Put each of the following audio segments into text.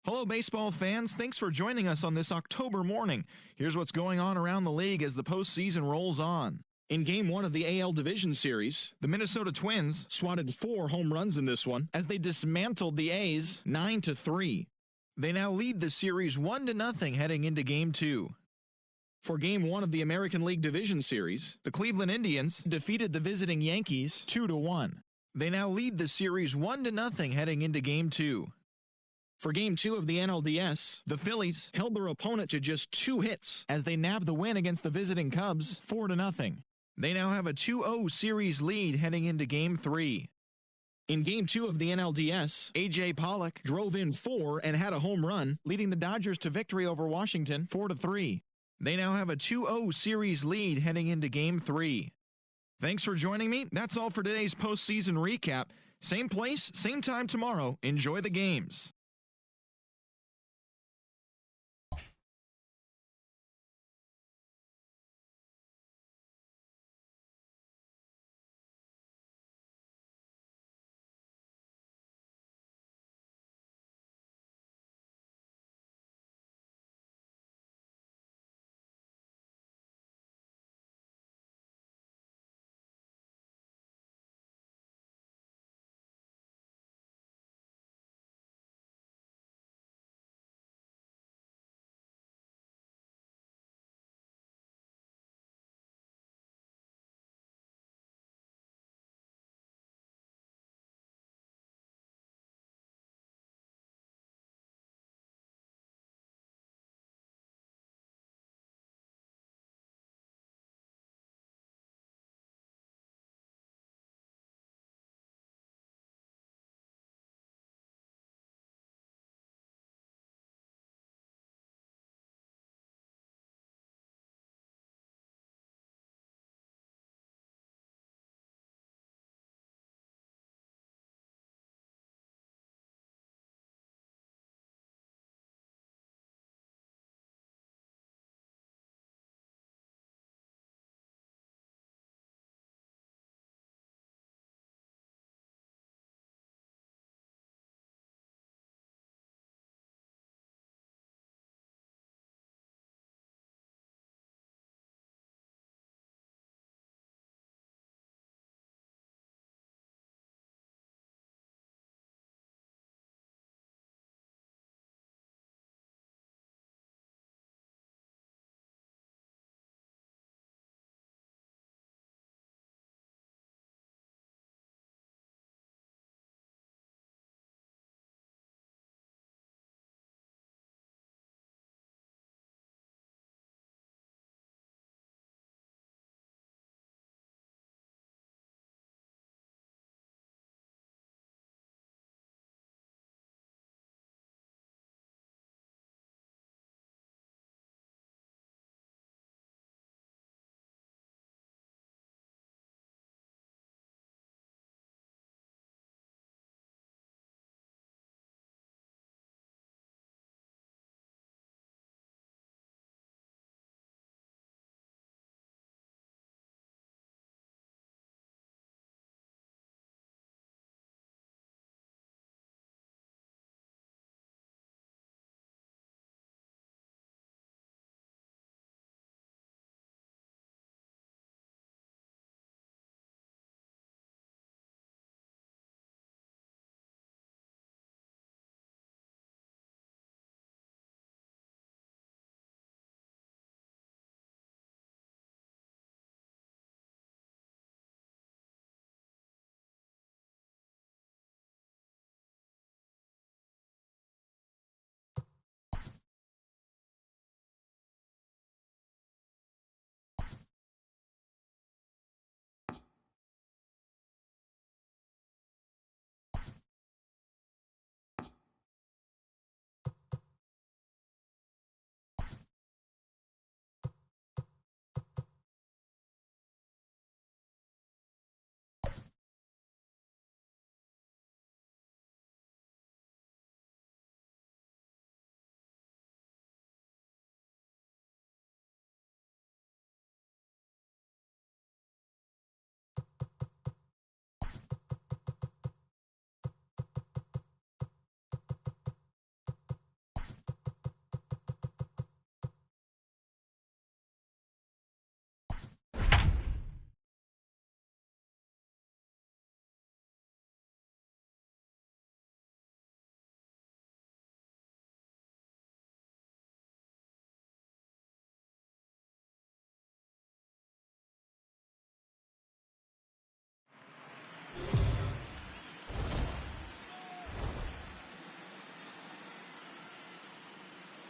Hello, baseball fans. Thanks for joining us on this October morning. Here's what's going on around the league as the postseason rolls on. In Game 1 of the AL Division Series, the Minnesota Twins swatted 4 home runs in this one as they dismantled the A's 9-3. They now lead the series 1-0 heading into Game 2. For Game 1 of the American League Division Series, the Cleveland Indians defeated the visiting Yankees 2-1. They now lead the series 1-0 heading into Game 2. For Game 2 of the NLDS, the Phillies held their opponent to just 2 hits as they nabbed the win against the visiting Cubs 4-0. They now have a 2-0 series lead heading into Game 3. In Game 2 of the NLDS, A.J. Pollock drove in 4 and had a home run, leading the Dodgers to victory over Washington 4-3. They now have a 2-0 series lead heading into Game 3. Thanks for joining me. That's all for today's postseason recap. Same place, same time tomorrow. Enjoy the games.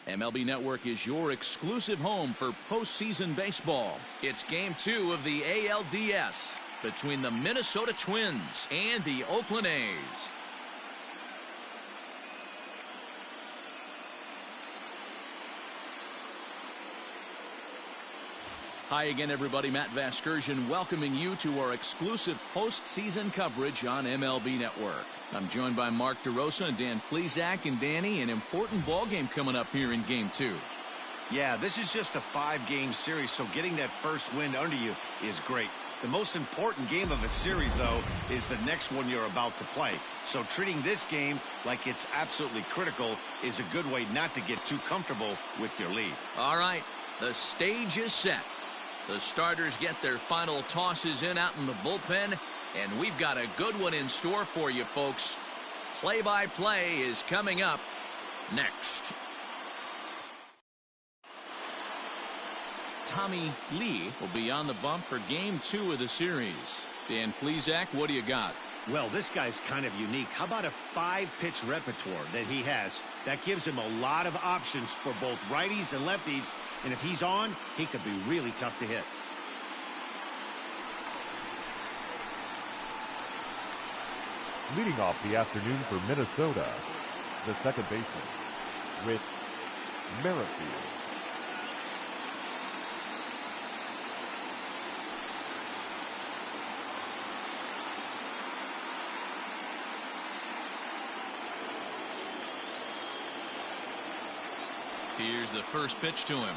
MLB Network is your exclusive home for postseason baseball. It's Game 2 of the ALDS between the Minnesota Twins and the Oakland A's. Hi again, everybody. Matt Vasgersian welcoming you to our exclusive postseason coverage on MLB Network. I'm joined by Mark DeRosa and Dan Plesac. And Danny, an important ball game coming up here in Game 2. Yeah, this is just a 5-game series, so getting that first win under you is great. The most important game of a series, though, is the next one you're about to play. So treating this game like it's absolutely critical is a good way not to get too comfortable with your lead. All right, the stage is set. The starters get their final tosses in out in the bullpen, and we've got a good one in store for you, folks. Play-by-play is coming up next. Tommy Lee will be on the bump for Game 2 of the series. Dan Plesac, what do you got? Well, this guy's kind of unique. How about a 5-pitch repertoire that he has? That gives him a lot of options for both righties and lefties. And if he's on, he could be really tough to hit. Leading off the afternoon for Minnesota, the second baseman, Rich Merrifield. Here's the first pitch to him.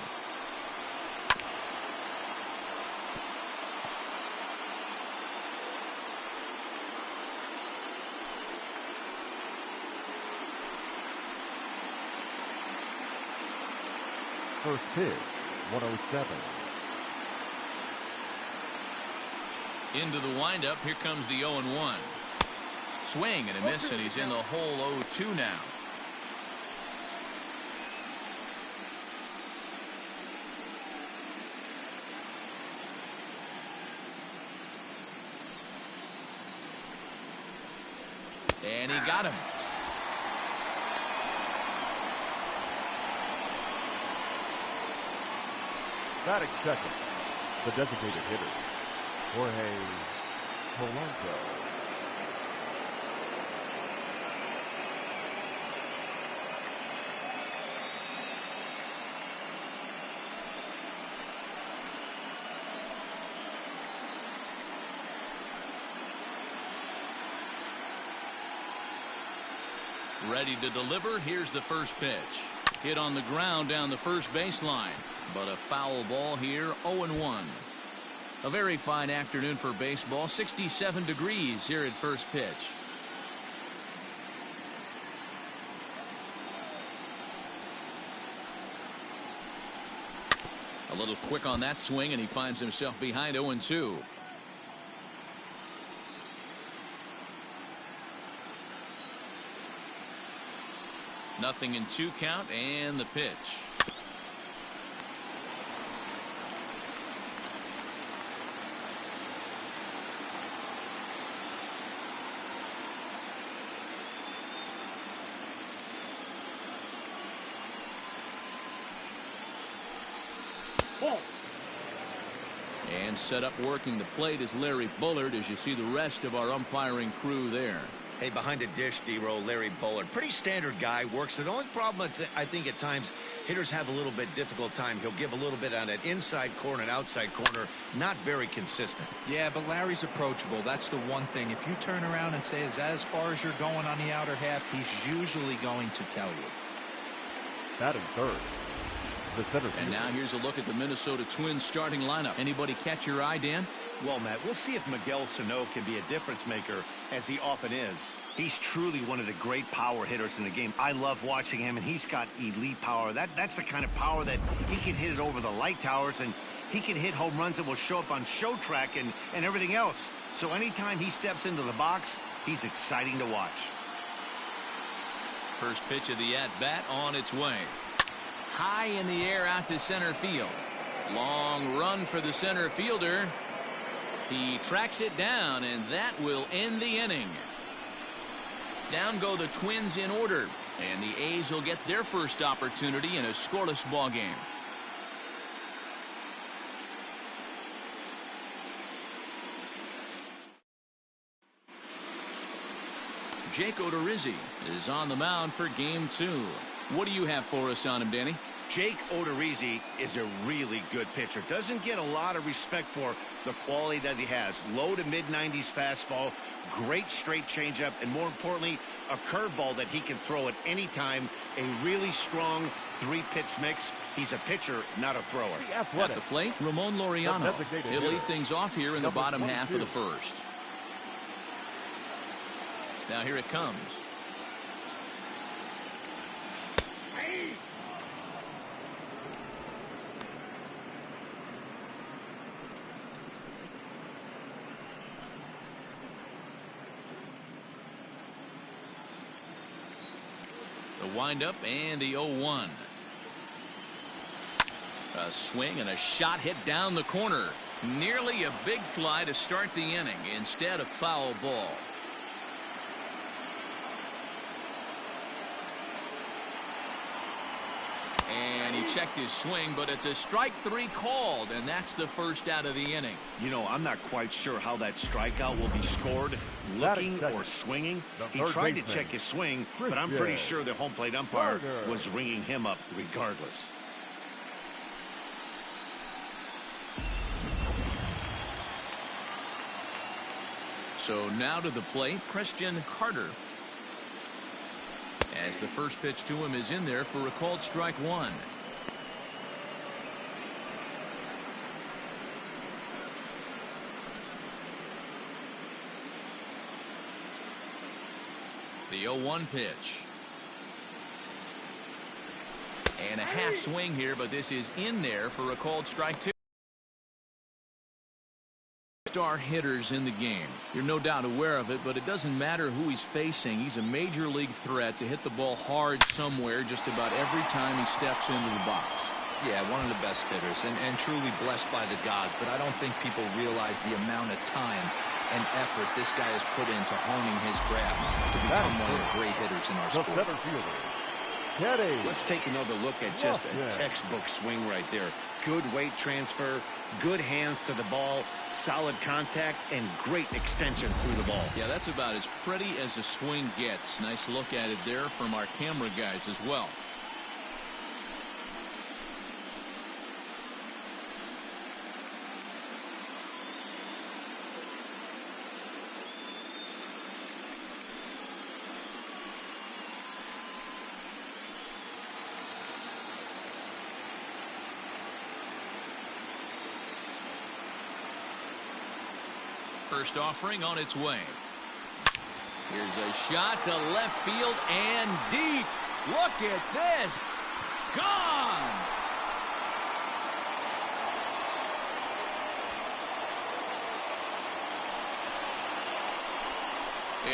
First pitch, 107. Into the windup. Here comes the 0-1. Swing and a miss, and he's in the hole 0-2 now. And he got him. Batting second, the designated hitter, Jorge Polanco. Ready to deliver. Here's the first pitch. Hit on the ground down the first baseline, but a foul ball here. 0-1. A very fine afternoon for baseball. 67 degrees here at first pitch. A little quick on that swing, and he finds himself behind 0-2. Nothing in 2 count, and the pitch. Ball. And set up working the plate is Larry Bullard, as you see the rest of our umpiring crew there. Hey, behind the dish, D-Roll, Larry Bullard. Pretty standard guy, works. The only problem, I think, at times, hitters have a little bit difficult time. He'll give a little bit on that inside corner and outside corner. Not very consistent. Yeah, but Larry's approachable. That's the one thing. If you turn around and say, as far as you're going on the outer half, he's usually going to tell you. Batting third, the center fielder. And now here's a look at the Minnesota Twins starting lineup. Anybody catch your eye, Dan? Well, Matt, we'll see if Miguel Sano can be a difference maker, as he often is. He's truly one of the great power hitters in the game. I love watching him, and he's got elite power. That's the kind of power that he can hit it over the light towers, and he can hit home runs that will show up on show track and everything else. So anytime he steps into the box, he's exciting to watch. First pitch of the at-bat on its way. High in the air out to center field. Long run for the center fielder. He tracks it down, and that will end the inning. Down go the Twins in order. And the A's will get their first opportunity in a scoreless ball game. Jake Odorizzi is on the mound for game 2. What do you have for us on him, Danny? Jake Odorizzi is a really good pitcher. Doesn't get a lot of respect for the quality that he has. Low to mid-90s fastball, great straight changeup, and more importantly, a curveball that he can throw at any time. A really strong 3-pitch mix. He's a pitcher, not a thrower. At the plate, Ramon Laureano. He'll lead things off here in the bottom half of the first. Now here it comes. The windup and the 0-1. A swing and a shot hit down the corner. Nearly a big fly to start the inning. Instead, a foul ball. And he checked his swing, but it's a strike 3 called, and that's the first out of the inning. You know, I'm not quite sure how that strikeout will be scored, looking or swinging. He tried to check his swing, but I'm pretty sure the home plate umpire was ringing him up regardless. So now to the plate, Christian Carter. As the first pitch to him is in there for a called strike 1. The 0-1 pitch. And a half swing here, but this is in there for a called strike 2. Star hitters in the game. You're no doubt aware of it, but it doesn't matter who he's facing. He's a major league threat to hit the ball hard somewhere just about every time he steps into the box. Yeah, one of the best hitters and truly blessed by the gods, but I don't think people realize the amount of time and effort this guy has put into honing his craft to become one of the great hitters in our sport. Let's take another look at just a textbook swing right there. Good weight transfer, good hands to the ball, solid contact, and great extension through the ball. Yeah, that's about as pretty as a swing gets. Nice look at it there from our camera guys as well. First offering on its way. Here's a shot to left field and deep. Look at this. Gone.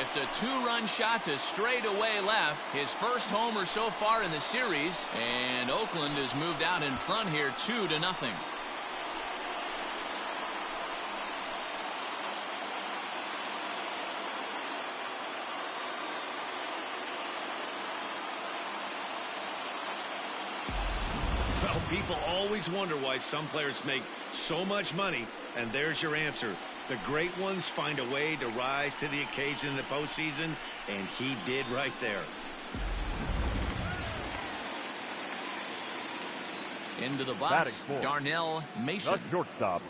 It's a 2-run shot to straightaway left. His first homer so far in the series. And Oakland has moved out in front here 2-0. Well, people always wonder why some players make so much money, and there's your answer. The great ones find a way to rise to the occasion in the postseason, and he did right there. Into the box, Darnell Mason. Shortstop,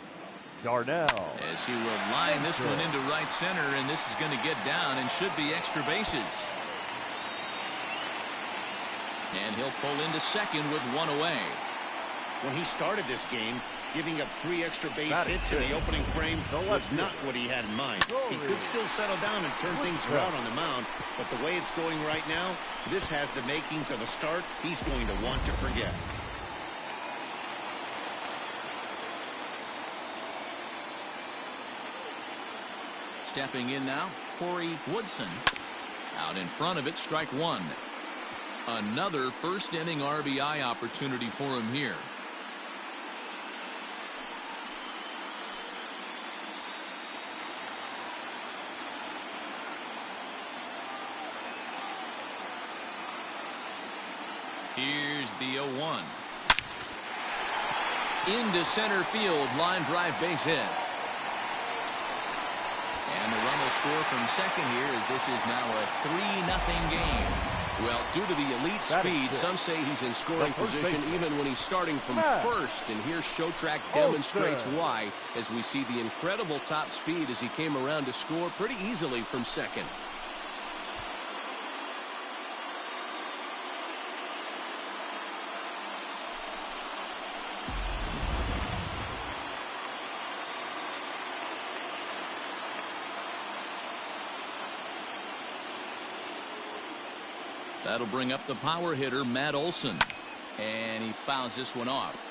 Darnell. As he will line this one into right center, and this is going to get down and should be extra bases. And he'll pull into second with 1 away. When he started this game, giving up 3 extra base hits in the opening frame was not what he had in mind. He could still settle down and turn things around on the mound, but the way it's going right now, this has the makings of a start he's going to want to forget. Stepping in now, Corey Woodson. Out in front of it, strike 1. Another first inning RBI opportunity for him here. the 0-1. Into center field, line drive base hit. And the run will score from second here as this is now a 3-0 game. Well, due to the elite speed, some say he's in scoring position even when he's starting from first. And here Showtrack demonstrates why, as we see the incredible top speed as he came around to score pretty easily from second. That'll bring up the power hitter, Matt Olson. And he fouls this one off.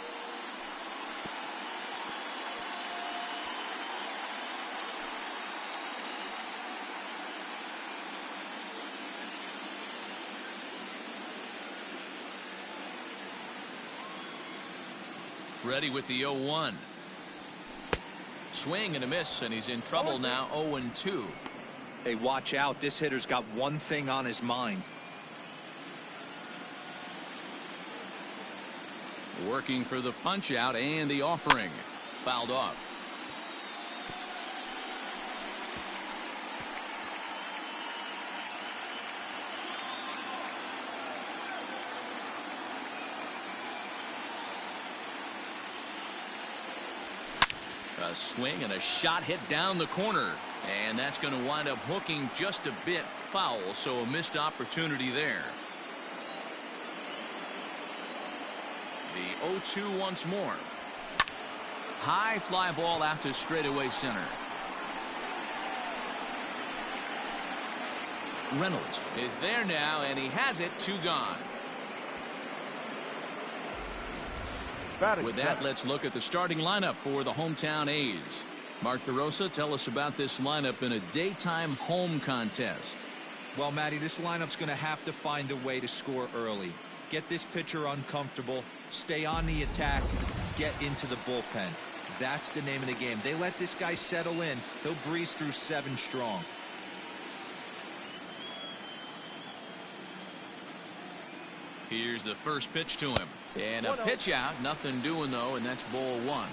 Ready with the 0-1. Swing and a miss, and he's in trouble now, 0-2. Hey, watch out. This hitter's got one thing on his mind. Working for the punch out and the offering. Fouled off. A swing and a shot hit down the corner. And that's going to wind up hooking just a bit foul, so a missed opportunity there. The 0-2 once more. High fly ball out to straightaway center. Reynolds is there now, and he has it. 2 gone. With that, let's look at the starting lineup for the hometown A's. Mark DeRosa, tell us about this lineup in a daytime home contest. Well, Matty, this lineup's going to have to find a way to score early. Get this pitcher uncomfortable, stay on the attack, get into the bullpen. That's the name of the game. They let this guy settle in, he'll breeze through 7 strong. Here's the first pitch to him. And a pitch out. Nothing doing, though, and that's ball 1.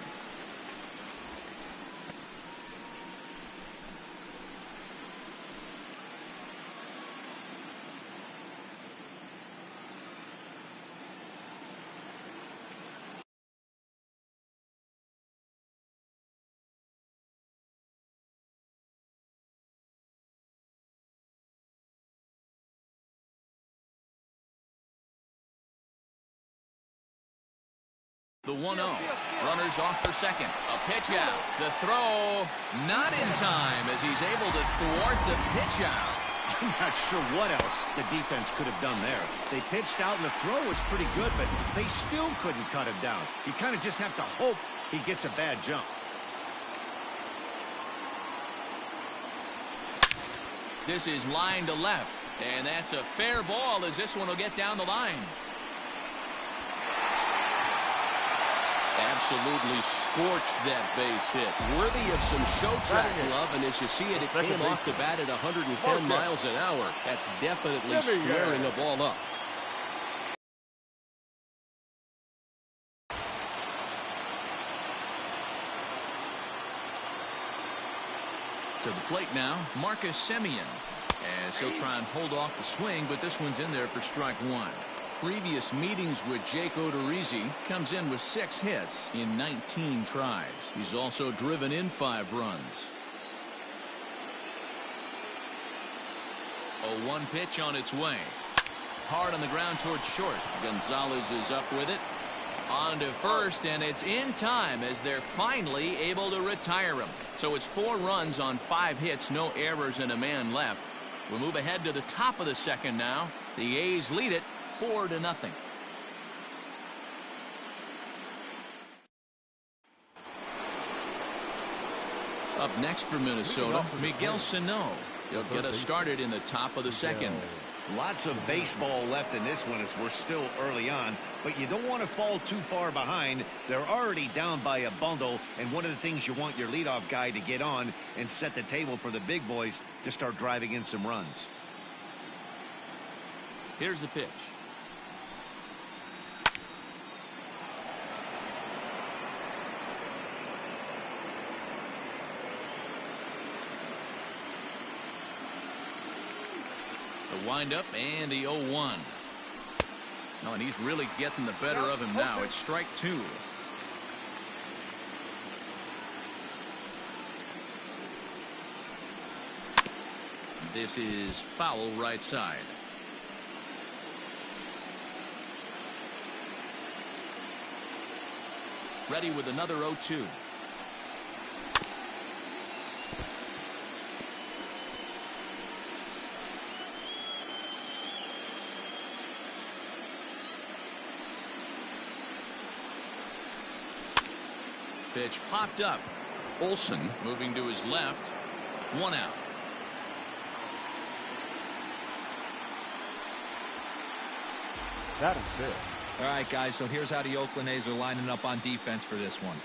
The 1-0. Runners off for second. A pitch out. The throw not in time as he's able to thwart the pitch out. I'm not sure what else the defense could have done there. They pitched out and the throw was pretty good, but they still couldn't cut him down. You kind of just have to hope he gets a bad jump. This is line to left, and that's a fair ball as this one will get down the line. Absolutely scorched that base hit. Worthy of some Showtrack love, and as you see it, it came off the bat at 110 miles an hour. That's definitely squaring a ball up. To the plate now, Marcus Semien. As he'll try and hold off the swing, but this one's in there for strike 1. Previous meetings with Jake Odorizzi, comes in with 6 hits in 19 tries. He's also driven in 5 runs. 0-1 pitch on its way. Hard on the ground towards short. Gonzalez is up with it. On to first, and it's in time as they're finally able to retire him. So it's 4 runs on 5 hits, no errors, and a man left. We'll move ahead to the top of the second now. The A's lead it 4-0. Up next for Minnesota, Miguel Sano. He'll get us started in the top of the second. Lots of baseball left in this one as we're still early on, but you don't want to fall too far behind. They're already down by a bundle, and one of the things you want your leadoff guy to get on and set the table for the big boys to start driving in some runs. Here's the pitch. The windup and the 0-1. Oh, and he's really getting the better of him now. It's strike 2. This is foul right side. Ready with another 0-2. Pitch popped up. Olsen moving to his left. 1 out. That is it. All right, guys, so here's how the Oakland A's are lining up on defense for this one.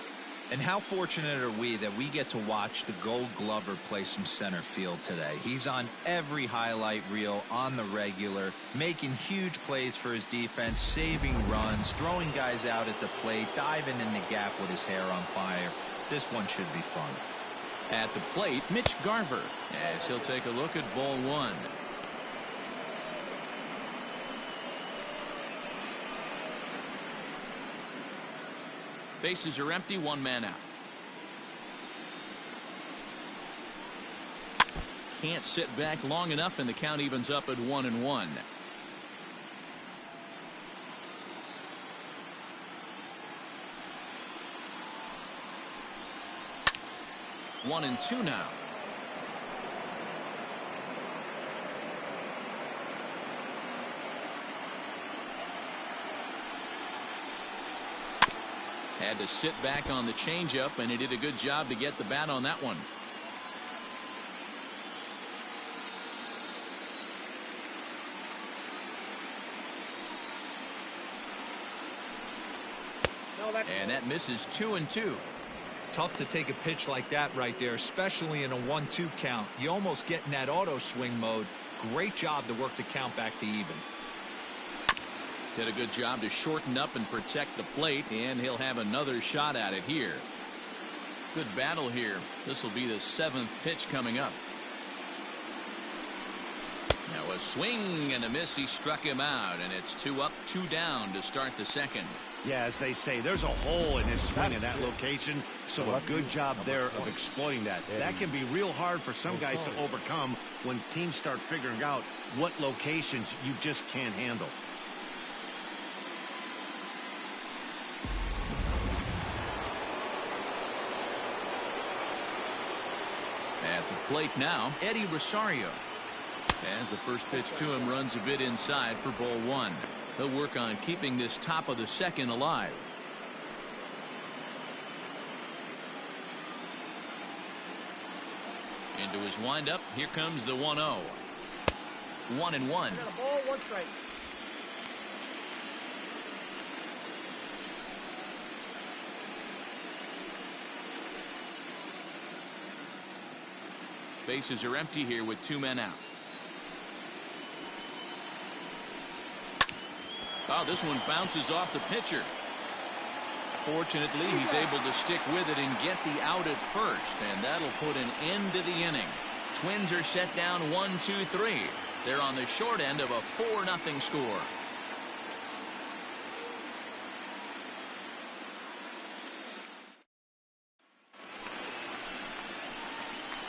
And how fortunate are we that we get to watch the Gold Glover play some center field today. He's on every highlight reel on the regular, making huge plays for his defense, saving runs, throwing guys out at the plate, diving in the gap with his hair on fire. This one should be fun. At the plate, Mitch Garver, as he'll take a look at ball 1. Bases are empty, 1 man out. Can't sit back long enough, and the count evens up at 1-1. One and 2 now. Had to sit back on the changeup, and he did a good job to get the bat on that one. And that misses 2-2. Tough to take a pitch like that right there, especially in a 1-2 count. You almost get in that auto swing mode. Great job to work the count back to even. Did a good job to shorten up and protect the plate, and he'll have another shot at it here. Good battle here. This will be the 7th pitch coming up. Now a swing and a miss. He struck him out, and it's 2 up, 2 down to start the 2nd. Yeah, as they say, there's a hole in his swing in that location, so a good job there of exploiting that. That can be real hard for some guys to overcome when teams start figuring out what locations you just can't handle. At the plate now, Eddie Rosario. As the first pitch to him runs a bit inside for ball 1. He'll work on keeping this top of the 2nd alive. Into his windup. Here comes the 1-0. 1-1. Ball, 1 strike. Bases are empty here with 2 men out. Oh, this one bounces off the pitcher. Fortunately, he's able to stick with it and get the out at first, and that'll put an end to the inning. Twins are set down 1-2-3. They're on the short end of a 4-0 score.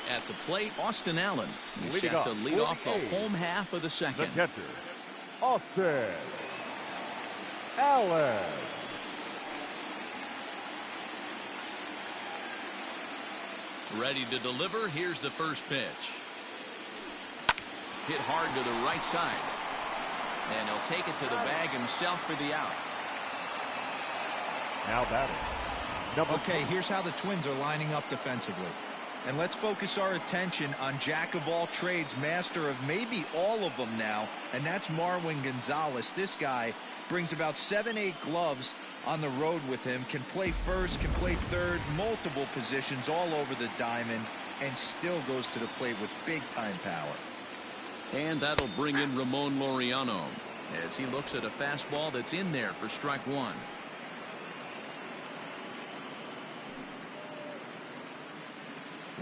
At the plate, Austin Allen. He's set to lead off the home half of the 2nd. The catcher, Austin Allen. Ready to deliver. Here's the first pitch. Hit hard to the right side. And he'll take it to the bag himself for the out. Now batting. Okay, here's how the Twins are lining up defensively. And let's focus our attention on jack of all trades, master of maybe all of them now, and that's Marwin Gonzalez. This guy brings about 7-8 gloves on the road with him, can play first, can play third, multiple positions all over the diamond, and still goes to the plate with big-time power. And that'll bring in Ramon Laureano as he looks at a fastball that's in there for strike 1.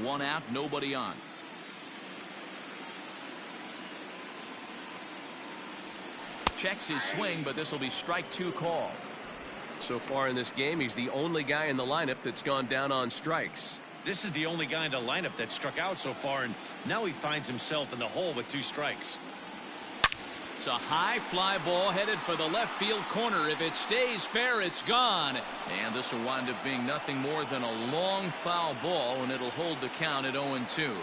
One out, nobody on. Checks his swing, but this will be strike 2 called. So far in this game, he's the only guy in the lineup that's gone down on strikes. This is the only guy in the lineup that struck out so far, and now he finds himself in the hole with 2 strikes. It's a high fly ball headed for the left field corner. If it stays fair, it's gone. And this will wind up being nothing more than a long foul ball, and it'll hold the count at 0-2.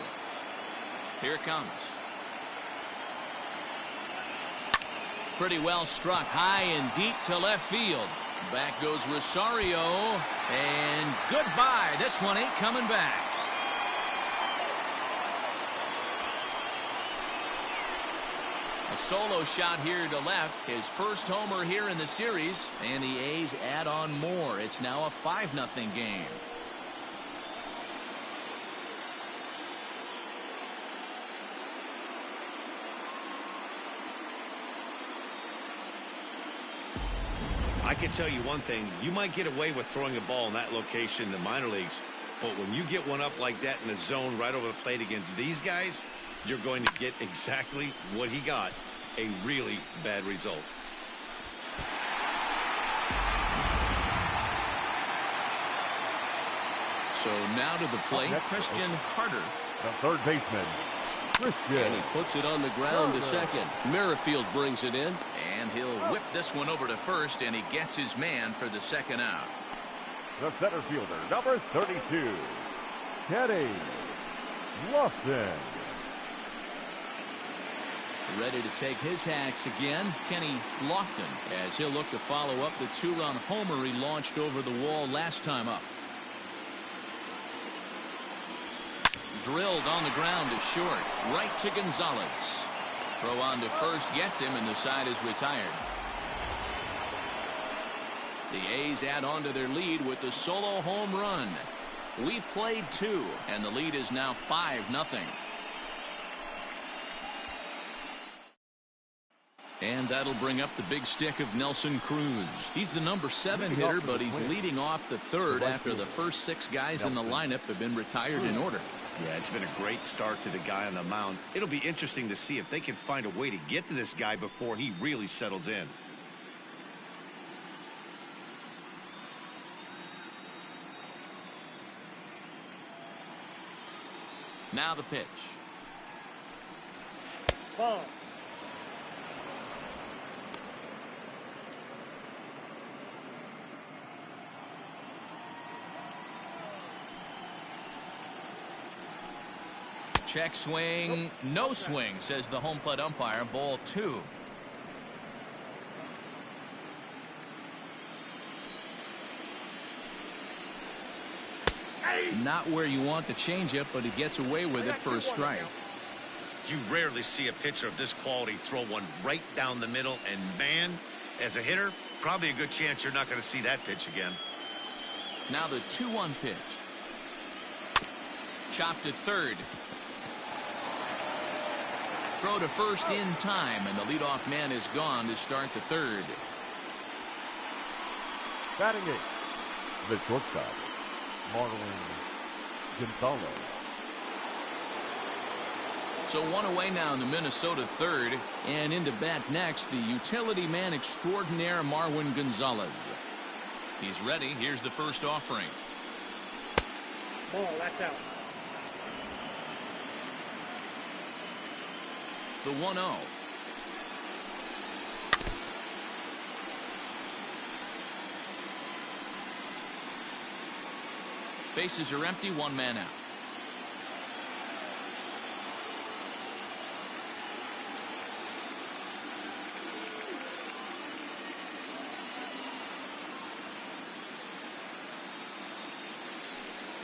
Here it comes. Pretty well struck high and deep to left field. Back goes Rosario, and goodbye. This one ain't coming back. A solo shot here to left. His first homer here in the series, and the A's add on more. It's now a 5-0 game. I can tell you one thing, you might get away with throwing a ball in that location in the minor leagues, but when you get one up like that in the zone right over the plate against these guys, you're going to get exactly what he got, a really bad result. So now to the plate, Christian Harder. The third baseman, Christian. And he puts it on the ground to second. Merrifield brings it in. And he'll whip this one over to first, and he gets his man for the second out. The center fielder, number 32, Kenny Lofton. Ready to take his hacks again, Kenny Lofton, as he'll look to follow up the 2-run homer he launched over the wall last time up. Drilled on the ground to short, right to Gonzalez. Throw on to first gets him, and the side is retired. The A's add on to their lead with the solo home run. We've played 2, and the lead is now 5-0. And that'll bring up the big stick of Nelson Cruz. He's the number 7 hitter, but he's leading off the third after the first 6 guys in the lineup have been retired in order. Yeah, it's been a great start to the guy on the mound. It'll be interesting to see if they can find a way to get to this guy before he really settles in. Now the pitch. Ball. Check swing, no swing, says the home plate umpire. Ball 2. Not where you want the changeup, but he gets away with it for a strike. You rarely see a pitcher of this quality throw one right down the middle, and man, as a hitter, probably a good chance you're not going to see that pitch again. Now the 2-1 pitch. Chopped at third. Throw to first in time, and the leadoff man is gone to start the third. Batting it, the shortstop, Marlon Gonzalez. So 1 away now in the Minnesota third, and into bat next, the utility man extraordinaire Marwin Gonzalez. He's ready. Here's the first offering. Ball, that's out. The 1-0. Bases are empty, 1 man out.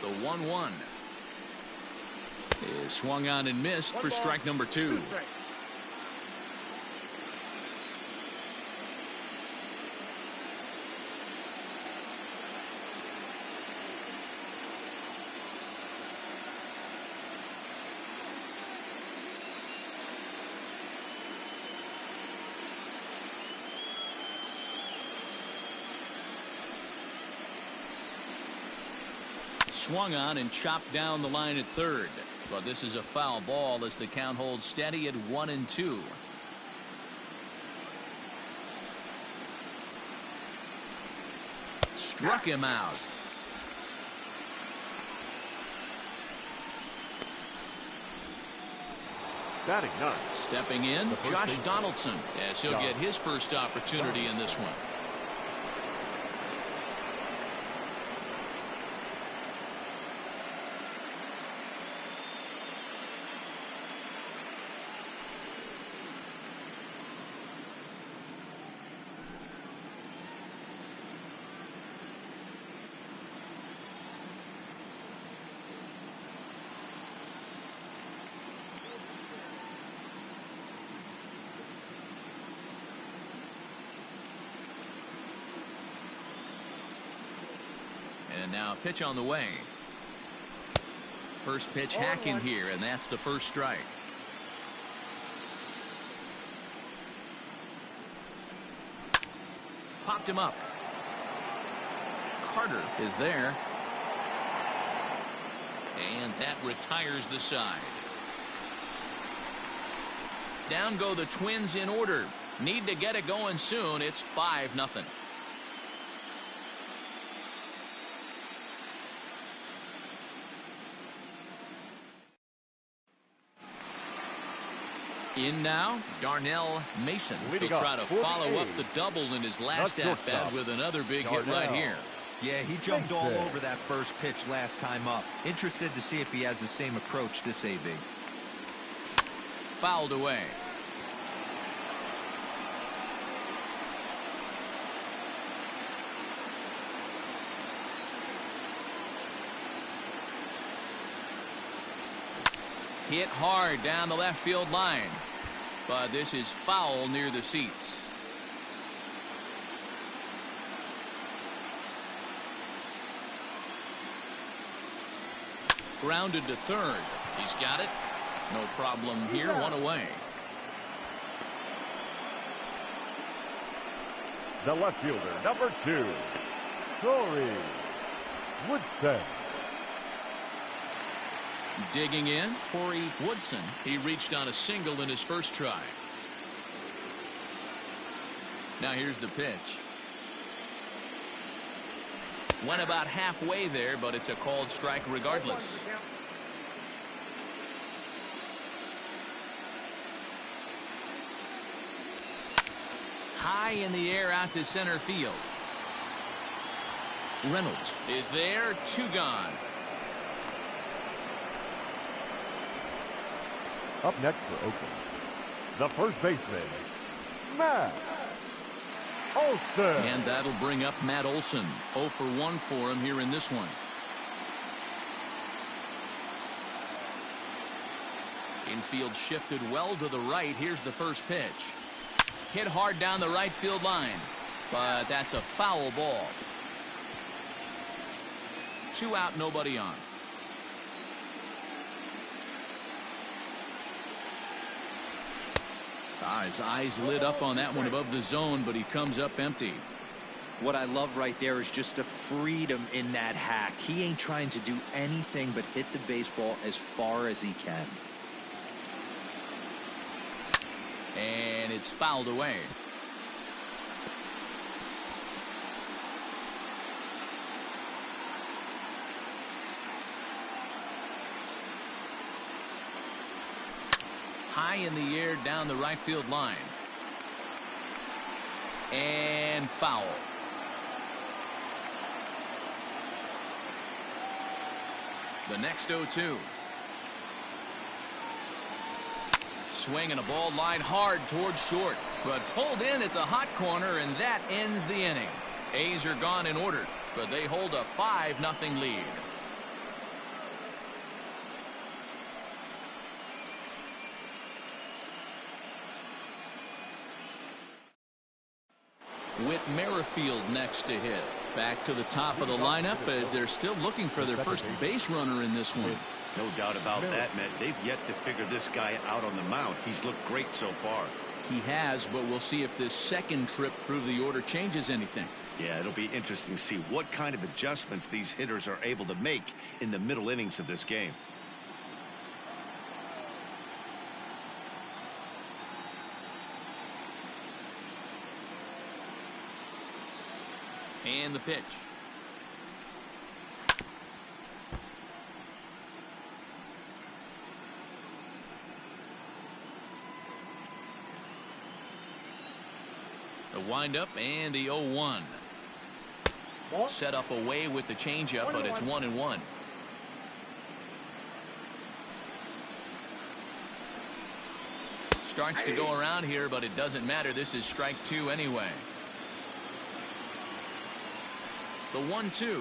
The 1-1 is swung on and missed for strike number 2. Swung on and chopped down the line at third, but this is a foul ball as the count holds steady at 1-2. struck him out. Batting ninth. Stepping in, Josh Donaldson, as he'll get his first opportunity in this one. And now a pitch on the way. First pitch hacking here, and that's the first strike. Popped him up. Carter is there. And that retires the side. Down go the Twins in order. Need to get it going soon. It's 5-0. In now, Darnell Mason will try to follow up the double in his last at-bat with another big hit right here. Yeah, he jumped all over that first pitch last time up. Interested to see if he has the same approach this AB. Fouled away. Hit hard down the left field line, but this is foul near the seats. Grounded to third. He's got it. No problem here. One away. The left fielder, number 2, Corey Woodson. Digging in, Corey Woodson. He reached on a single in his first try. Now here's the pitch. Went about halfway there, but it's a called strike regardless. High in the air out to center field. Reynolds is there, 2 gone. Up next for Oakland, the first baseman, Matt Olson. And that'll bring up Matt Olson. 0 for 1 for him here in this one. Infield shifted well to the right. Here's the first pitch. Hit hard down the right field line, but that's a foul ball. 2 out, nobody on. His eyes lit up on that one above the zone, but he comes up empty. What I love right there is just the freedom in that hack. He ain't trying to do anything but hit the baseball as far as he can. And it's fouled away. High in the air down the right field line. And foul. The next 0-2. Swinging a ball line hard towards short, but pulled in at the hot corner, and that ends the inning. A's are gone in order, but they hold a 5-0 lead. Whit Merrifield next to hit. Back to the top of the lineup as they're still looking for their first base runner in this one. No doubt about that, Matt. They've yet to figure this guy out on the mound. He's looked great so far. He has, but we'll see if this second trip through the order changes anything. Yeah, it'll be interesting to see what kind of adjustments these hitters are able to make in the middle innings of this game. And the pitch. The windup and the 0-1. Ball. Set up away with the changeup, but it's 1-1. Starts to go around here, but it doesn't matter. This is strike 2 anyway. The 1-2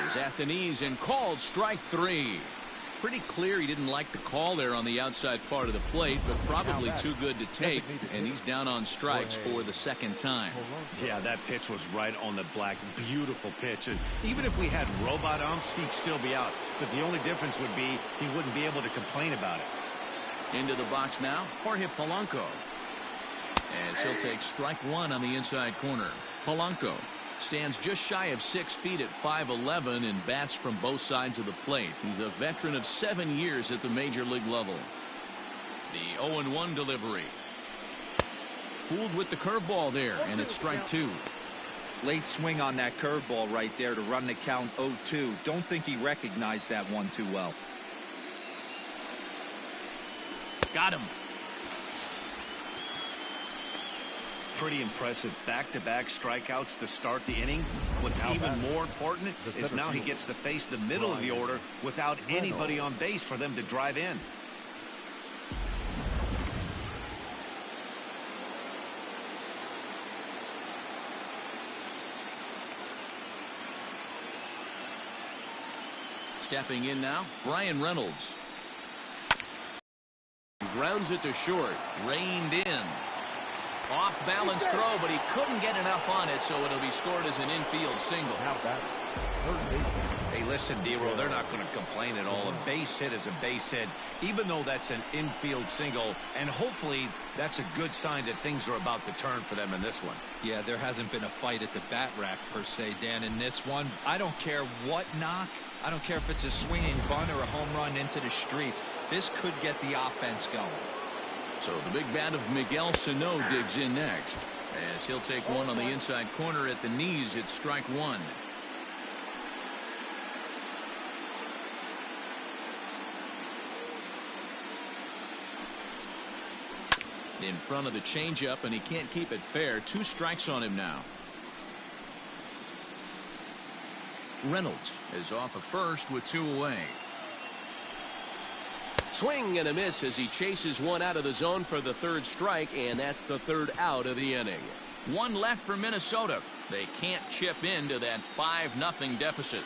is at the knees and called strike 3. Pretty clear he didn't like the call there on the outside part of the plate, but probably too good to take, and he's down on strikes for the second time. Yeah, that pitch was right on the black. Beautiful pitch. And even if we had robot umps, he'd still be out. But the only difference would be he wouldn't be able to complain about it. Into the box now, Jorge Polanco. As he'll take strike 1 on the inside corner. Polanco stands just shy of 6 feet at 5'11" and bats from both sides of the plate. He's a veteran of 7 years at the major league level. The 0-1 delivery. Fooled with the curveball there, and it's strike 2. Late swing on that curveball right there to run the count 0-2. Don't think he recognized that one too well. Got him. Pretty impressive back-to-back strikeouts to start the inning. What's even more important is now he gets to face the middle of the order without anybody on base for them to drive in. Stepping in now, Brian Reynolds. Grounds it to short. Reined in. Off balance throw, but he couldn't get enough on it, so it'll be scored as an infield single. Hey, listen, D-Roll, they're not going to complain at all. A base hit is a base hit, even though that's an infield single, and hopefully that's a good sign that things are about to turn for them in this one. Yeah, there hasn't been a fight at the bat rack per se, Dan, in this one. I don't care what knock. I don't care if it's a swinging bunt or a home run into the streets. This could get the offense going. So the big bat of Miguel Sano digs in next, as he'll take one on the inside corner at the knees. It's strike 1. In front of the changeup, and he can't keep it fair. 2 strikes on him now. Reynolds is off of first with 2 away. Swing and a miss as he chases one out of the zone for the 3rd strike, and that's the 3rd out of the inning. 1 left for Minnesota. They can't chip into that 5-0 deficit.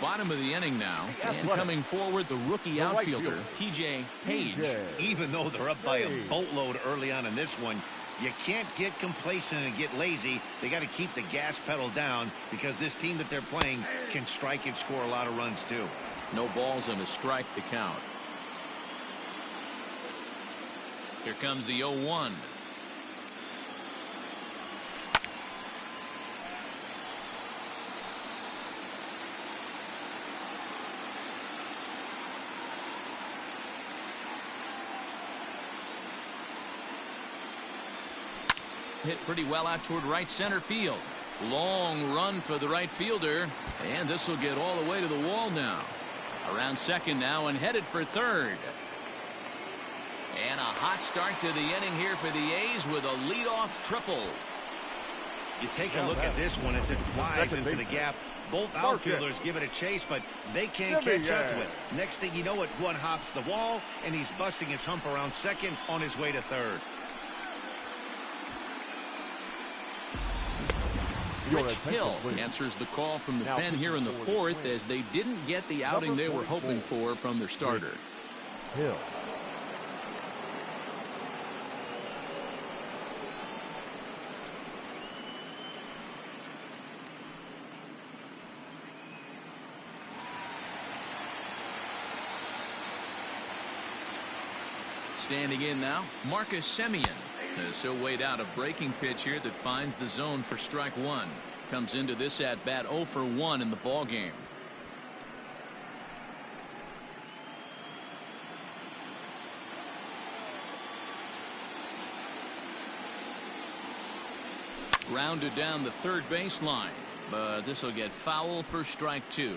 Bottom of the inning now, and coming forward the rookie outfielder, TJ Page. Even though they're up by a boatload early on in this one, you can't get complacent and get lazy. They got to keep the gas pedal down, because this team that they're playing can strike and score a lot of runs too. No balls and a strike to count. Here comes the 0-1. Hit pretty well out toward right center field. Long run for the right fielder, and this will get all the way to the wall now. Around second now and headed for third. And a hot start to the inning here for the A's with a leadoff triple. You take a look at this one as it flies into the gap. Both outfielders give it a chase, but they can't catch up to it. Next thing you know, it one hops the wall, and he's busting his hump around second on his way to third. Rich Hill answers the call from the pen here in the 4th, as they didn't get the outing they were hoping for from their starter. Hill. Standing in now, Marcus Semien. As he'll wait out a breaking pitch here that finds the zone for strike 1. Comes into this at bat 0 for 1 in the ball game. Grounded down the third baseline. but this will get foul for strike 2.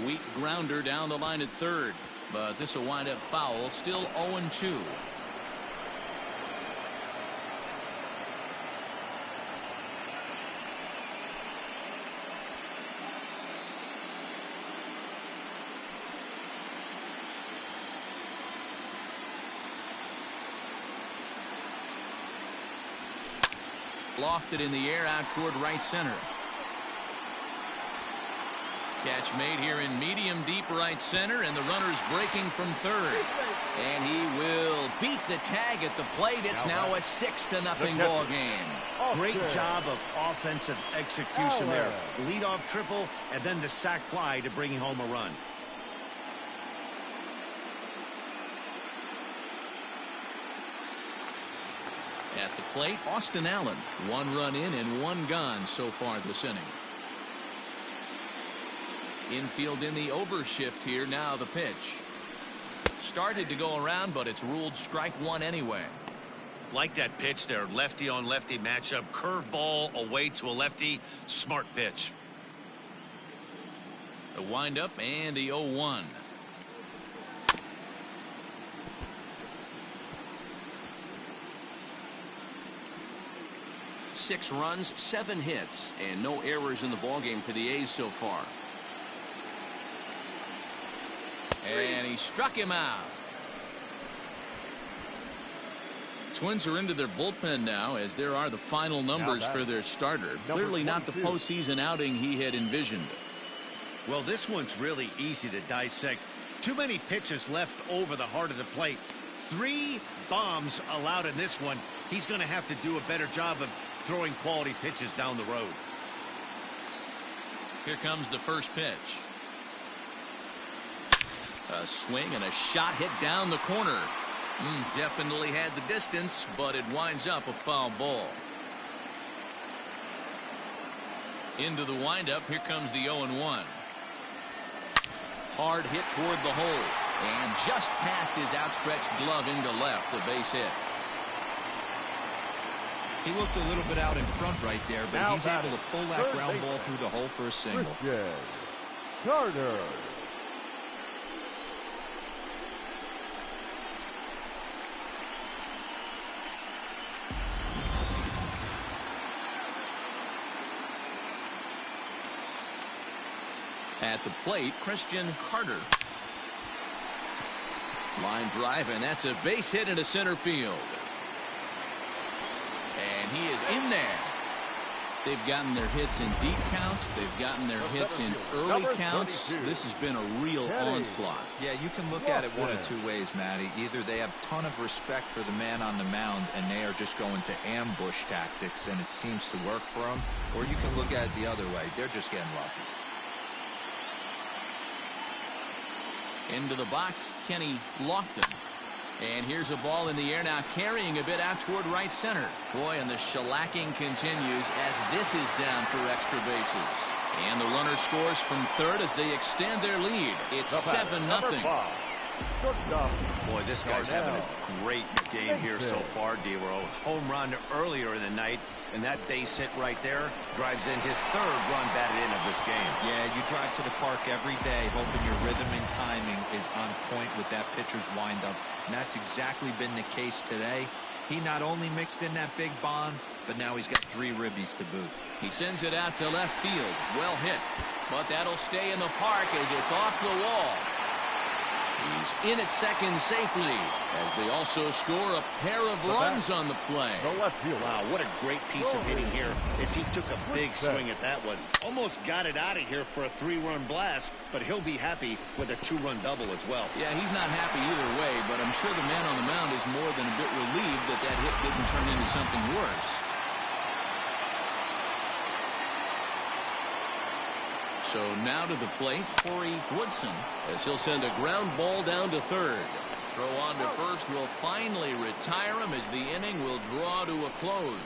Weak grounder down the line at third, but this will wind up foul. Still 0-2. Lofted in the air out toward right center. Catch made here in medium deep right center, and the runner's breaking from third. And he will beat the tag at the plate. It's now a 6-0 ball game. Great job of offensive execution there. Leadoff triple and then the sac fly to bring home a run. At the plate, Austin Allen. 1 run in and 1 gone so far this inning. Infield in the overshift here. Now the pitch. Started to go around, but it's ruled strike 1 anyway. Like that pitch there. Lefty on lefty matchup. Curveball away to a lefty. Smart pitch. The windup and the 0-1. Six runs, 7 hits, and no errors in the ballgame for the A's so far. And he struck him out. Twins are into their bullpen now, as there are the final numbers for their starter. Clearly not the postseason outing he had envisioned. Well, this one's really easy to dissect. Too many pitches left over the heart of the plate. 3 bombs allowed in this one. He's going to have to do a better job of throwing quality pitches down the road. Here comes the first pitch. A swing and a shot hit down the corner. Definitely had the distance, but it winds up a foul ball. Into the windup. Here comes the 0-1. Hard hit toward the hole, and just past his outstretched glove into left, a base hit. He looked a little bit out in front right there, but he's able to pull that ground ball through the hole for a single. Carter. At the plate, Christian Carter. Line drive, and that's a base hit into center field. And he is in there. They've gotten their hits in deep counts. They've gotten their hits in early counts. This has been a real onslaught. Yeah, you can look at it one of 2 ways, Matty. Either they have a ton of respect for the man on the mound, and they are just going to ambush tactics, and it seems to work for them. Or you can look at it the other way. They're just getting lucky. Into the box, Kenny Lofton. And here's a ball in the air now, carrying a bit out toward right center. Boy, and the shellacking continues as this is down for extra bases. And the runner scores from third as they extend their lead. It's 7-0. Boy, this guy's having a great game here so far, D-Row. Home run earlier in the night, and that base hit right there drives in his 3rd run batted in of this game. Yeah, you drive to the park every day hoping your rhythm and timing is on point with that pitcher's windup, and that's exactly been the case today. He not only mixed in that big bomb, but now he's got 3 ribbies to boot. He sends it out to left field. Well hit, but that'll stay in the park as it's off the wall. He's in at second safely as they also score a pair of runs on the play. Wow, what a great piece of hitting here as he took a big swing at that one. Almost got it out of here for a 3-run blast, but he'll be happy with a 2-run double as well. Yeah, he's not happy either way, but I'm sure the man on the mound is more than a bit relieved that that hit didn't turn into something worse. So now to the plate, Corey Woodson, as he'll send a ground ball down to third. Throw on to first will finally retire him as the inning will draw to a close.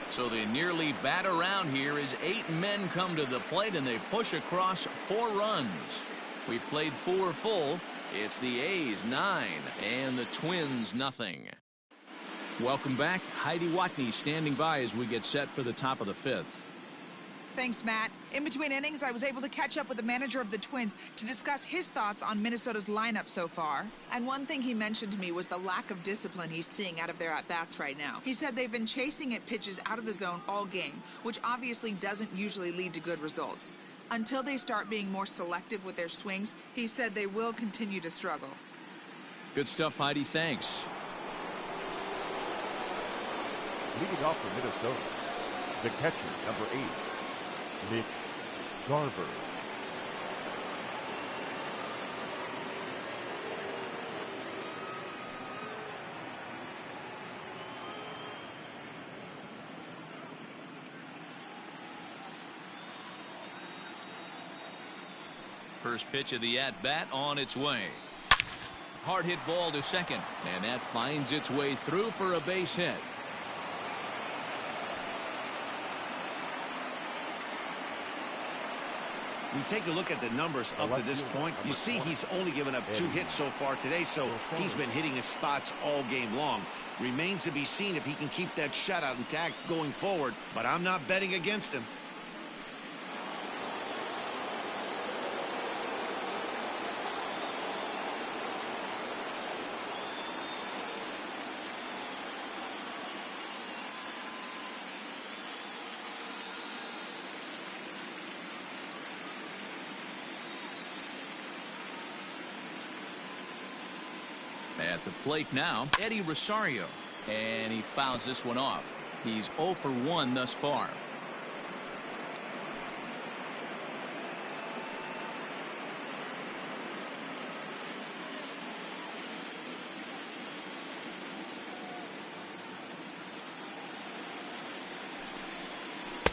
So they nearly bat around here as 8 men come to the plate and they push across 4 runs. We played 4 full. It's the A's 9 and the Twins nothing. Welcome back. Heidi Watney standing by as we get set for the top of the 5th. Thanks, Matt. In between innings, I was able to catch up with the manager of the Twins to discuss his thoughts on Minnesota's lineup so far. And one thing he mentioned to me was the lack of discipline he's seeing out of their at-bats right now. He said they've been chasing at pitches out of the zone all game, which obviously doesn't usually lead to good results. Until they start being more selective with their swings, he said they will continue to struggle. Good stuff, Heidi. Thanks. Leading off for Minnesota, the catcher, number 8, Mitch Garver. First pitch of the at-bat on its way. Hard hit ball to second, and that finds its way through for a base hit. You take a look at the numbers up to this point, you see he's only given up 2 hits so far today, so he's been hitting his spots all game long. Remains to be seen if he can keep that shutout intact going forward, but I'm not betting against him. At the plate now, Eddie Rosario, and he fouls this one off. He's 0 for 1 thus far.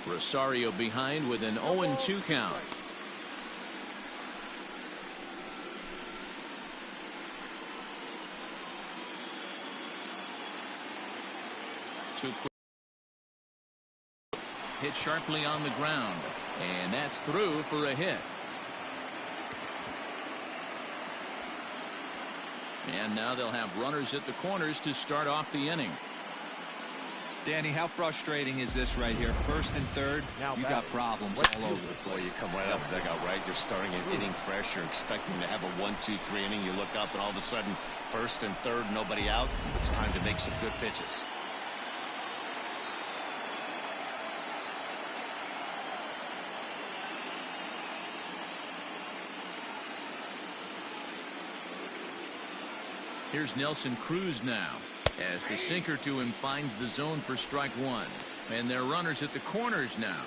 Rosario behind with an 0-2 count. Hit sharply on the ground, and that's through for a hit. And now they'll have runners at the corners to start off the inning. Danny, how frustrating is this right here? First and third, you got problems all over the place. Well, you come right out of the dugout, right? You're starting an inning fresh. You're expecting to have a 1-2-3 inning. You look up, and all of a sudden, first and third, nobody out. It's time to make some good pitches. Here's Nelson Cruz now, as the sinker to him finds the zone for strike 1. And there are runners at the corners now.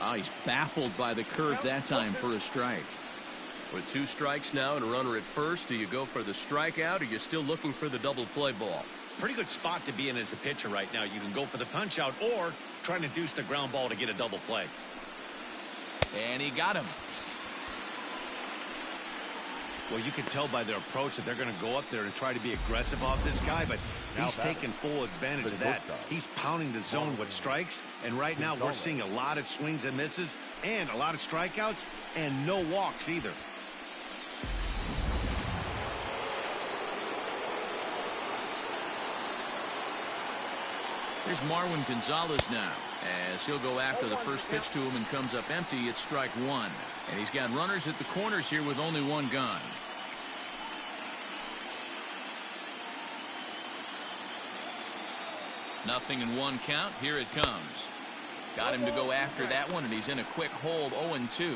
Oh, he's baffled by the curve that time for a strike. With 2 strikes now and a runner at first, do you go for the strikeout, or are you still looking for the double play ball? Pretty good spot to be in as a pitcher right now. You can go for the punch out or trying to deuce the ground ball to get a double play. And he got him. Well, you can tell by their approach that they're going to go up there and try to be aggressive off this guy, but he's taking full advantage of that. He's pounding the zone with strikes, and right now we're seeing a lot of swings and misses and a lot of strikeouts and no walks either. Here's Marwin Gonzalez now, as he'll go after the first pitch to him and comes up empty. It's strike 1. And he's got runners at the corners here with only 1 gone. Nothing in 1 count. Here it comes. Got him to go after that one, and he's in a quick hold, 0-2.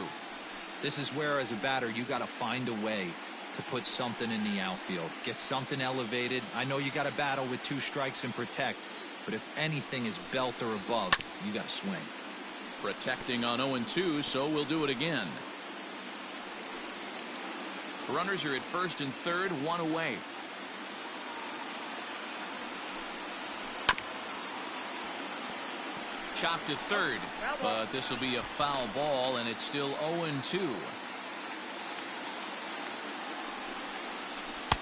This is where, as a batter, you got to find a way to put something in the outfield. Get something elevated. I know you got to battle with 2 strikes and protect, but if anything is belt or above, you got to swing. Protecting on 0-2, so we'll do it again. Runners are at first and third, 1 away. Chopped at third, but this will be a foul ball, and it's still 0-2.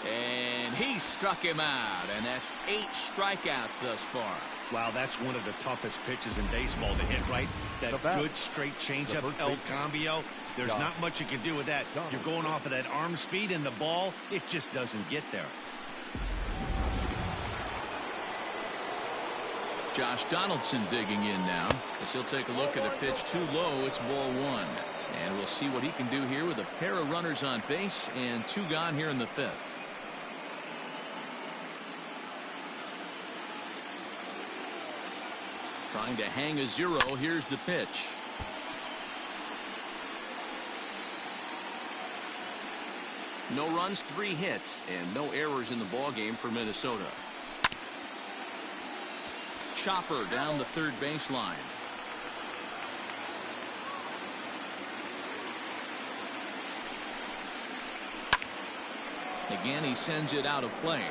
And He struck him out, and that's 8 strikeouts thus far. Wow, that's one of the toughest pitches in baseball to hit, right? That good straight changeup, El Cambio. There's not much you can do with that. You're going off of that arm speed, and the ball, it just doesn't get there. Josh Donaldson digging in now, as he'll take a look at a pitch too low. It's ball 1. And we'll see what he can do here with a pair of runners on base and 2 gone here in the 5th. Trying to hang a 0. Here's the pitch. No runs, 3 hits, and no errors in the ballgame for Minnesota. Chopper down the 3rd baseline. Again, he sends it out of play.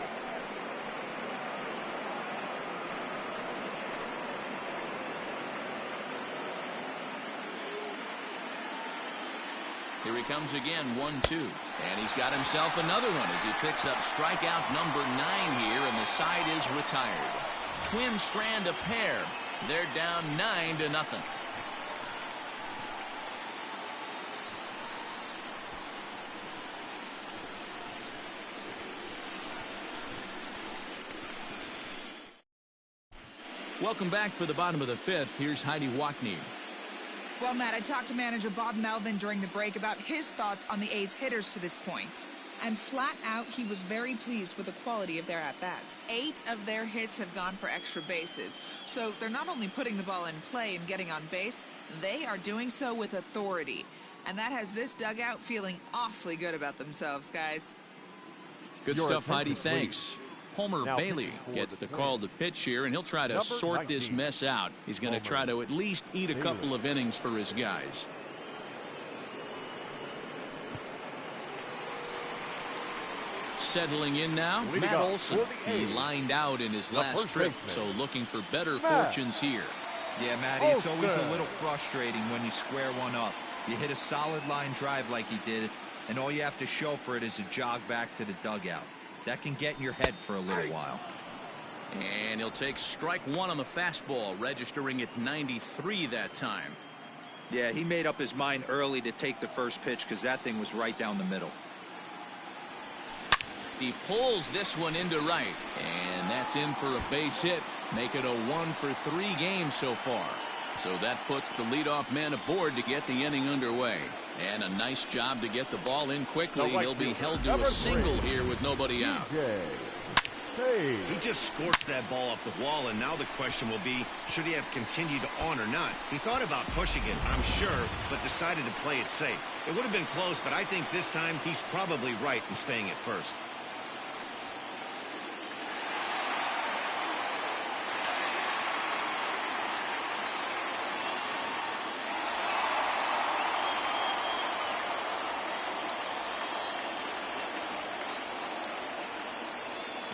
Here he comes again, 1-2. And he's got himself another one as he picks up strikeout number 9 here, and the side is retired. Twins strand a pair. They're down 9-0. Welcome back for the bottom of the 5th. Here's Heidi Wackney. Well, Matt, I talked to manager Bob Melvin during the break about his thoughts on the A's hitters to this point. And flat out, he was very pleased with the quality of their at-bats. 8 of their hits have gone for extra bases. So they're not only putting the ball in play and getting on base, they are doing so with authority. And that has this dugout feeling awfully good about themselves, guys. Good stuff, Heidi. Thanks. Homer Bailey gets the call to pitch here, and he'll try to sort this mess out. He's going to try to at least eat a couple of innings for his guys. Settling in now, Matt Olson. He lined out in his last trip, so looking for better fortunes here. Yeah, Matty, it's always a little frustrating when you square one up. You hit a solid line drive like he did, and all you have to show for it is a jog back to the dugout. That can get in your head for a little while. And he'll take strike 1 on the fastball, registering at 93 that time. Yeah, he made up his mind early to take the first pitch because that thing was right down the middle. He pulls this one into right, and that's in for a base hit. Make it a 1-for-3 game so far. So that puts the leadoff man aboard to get the inning underway. And a nice job to get the ball in quickly. He'll be held to a single here with nobody out. He just scorched that ball up the wall, and now the question will be, should he have continued on or not? He thought about pushing it, I'm sure, but decided to play it safe. It would have been close, but I think this time he's probably right in staying at first.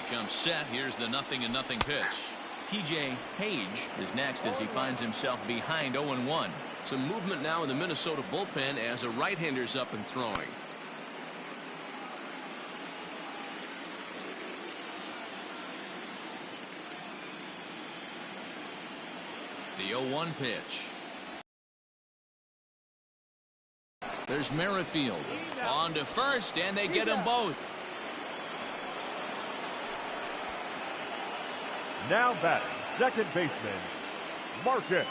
Comes set. Here's the 0-0 pitch. TJ Page is next as he finds himself behind 0-1. Some movement now in the Minnesota bullpen as a right-hander's up and throwing. The 0-1 pitch. There's Merrifield on to first, and they get them both. Now batting, second baseman, Marcus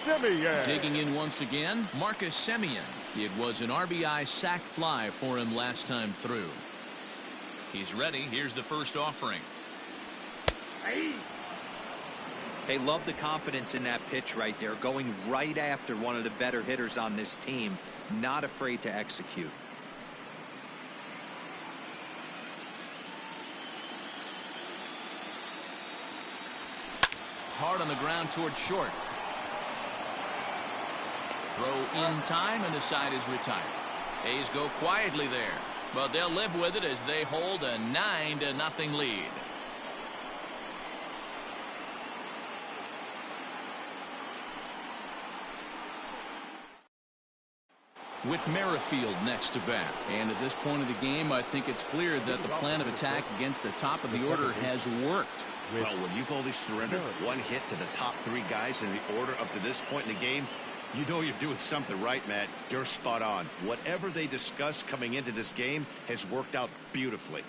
Semien. Digging in once again, Marcus Semien. It was an RBI sac fly for him last time through. He's ready. Here's the first offering. Hey, love the confidence in that pitch right there. Going right after one of the better hitters on this team. Not afraid to execute. Hard on the ground towards short. Throw in time, and the side is retired. A's go quietly there, but they'll live with it as they hold a 9-0 lead. with Merrifield next to bat. And at this point of the game, I think it's clear that the plan of attack against the top of the order has worked. Well, when you've only surrendered one hit to the top three guys in the order up to this point in the game, you know you're doing something right, Matt. You're spot on. Whatever they discussed coming into this game has worked out beautifully.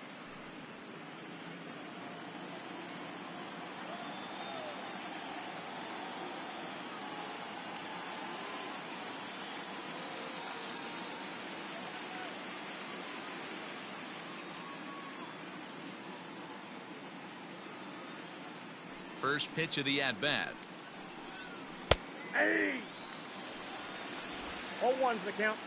First pitch of the at-bat. Hey! 0-1's the count.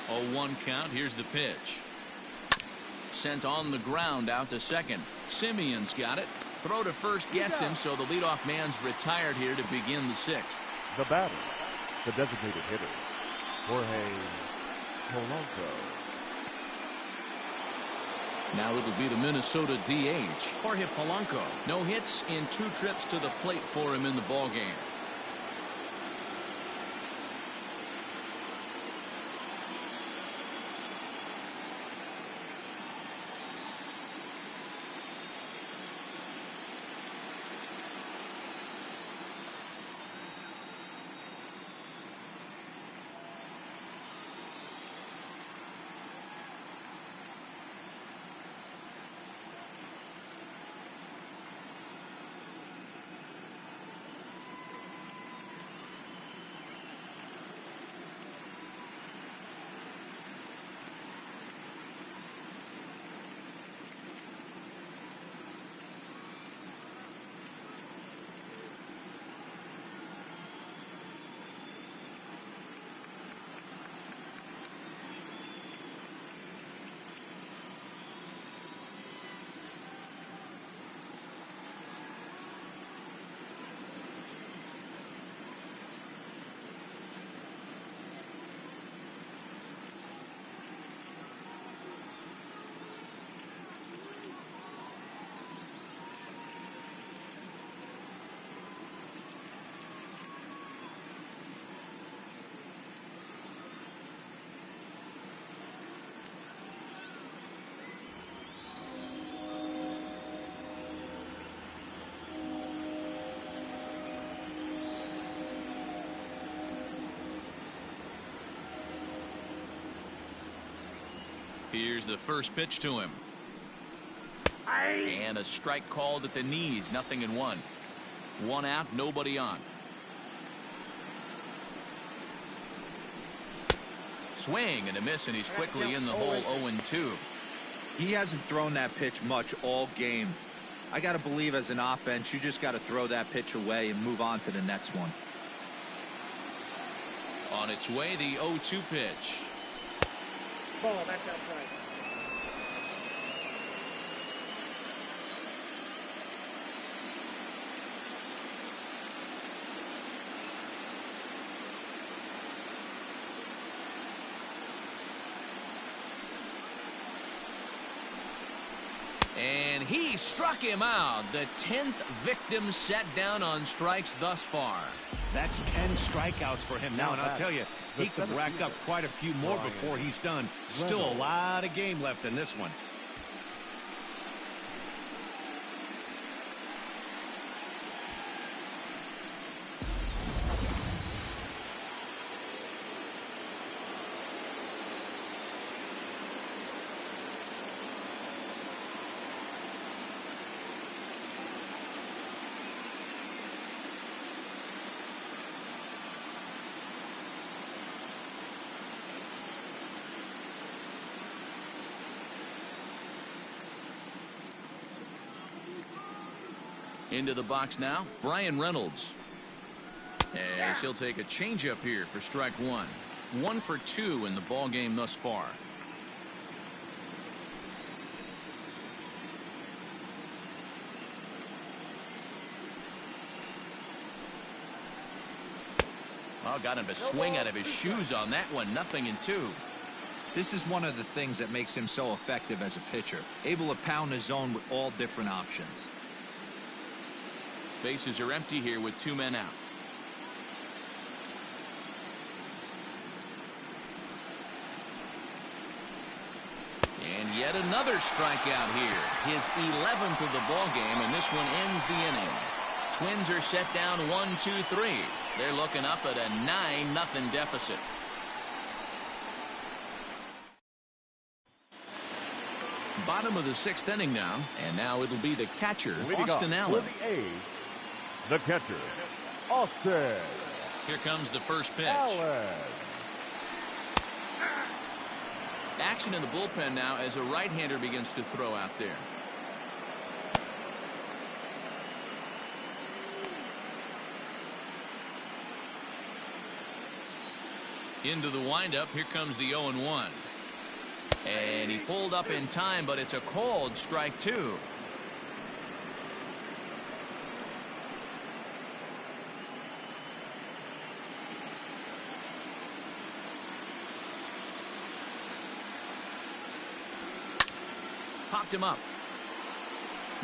Oh, 1 count. Here's the pitch. Sent on the ground out to second. Simeon's got it. Throw to first gets him, so the leadoff man's retired here to begin the 6th. The batter, the designated hitter, Jorge Polanco. Now it'll be the Minnesota DH, Jorge Polanco. No hits in 2 trips to the plate for him in the ballgame. Here's the first pitch to him. And a strike called at the knees. 0-1. 1 out, nobody on. Swing and a miss, and he's quickly in the hole. 0-2. He hasn't thrown that pitch much all game. I got to believe as an offense, you just got to throw that pitch away and move on to the next one. On its way, the 0-2 pitch. Ball, that's outside. And he struck him out. The 10th victim set down on strikes thus far. That's 10 strikeouts for him now, and I'll tell you, he could rack up quite a few more before he's done. Still a lot of game left in this one. Into the box now, Brian Reynolds. As he'll take a changeup here for strike 1. 1 for 2 in the ball game thus far. Oh, got him to swing out of his shoes on that one. 0-2. This is one of the things that makes him so effective as a pitcher. Able to pound the zone with all different options. Bases are empty here with 2 men out. And yet another strikeout here. His 11th of the ball game, and this one ends the inning. Twins are set down 1-2-3. They're looking up at a 9-0 deficit. Bottom of the 6th inning now, and now it'll be the catcher, Austin Allen. For the A's, the catcher, Austin. Here comes the first pitch. Allen. Action in the bullpen now as a right-hander begins to throw out there. Into the windup. Here comes the 0-1. And he pulled up in time, but it's a called strike 2. Popped him up.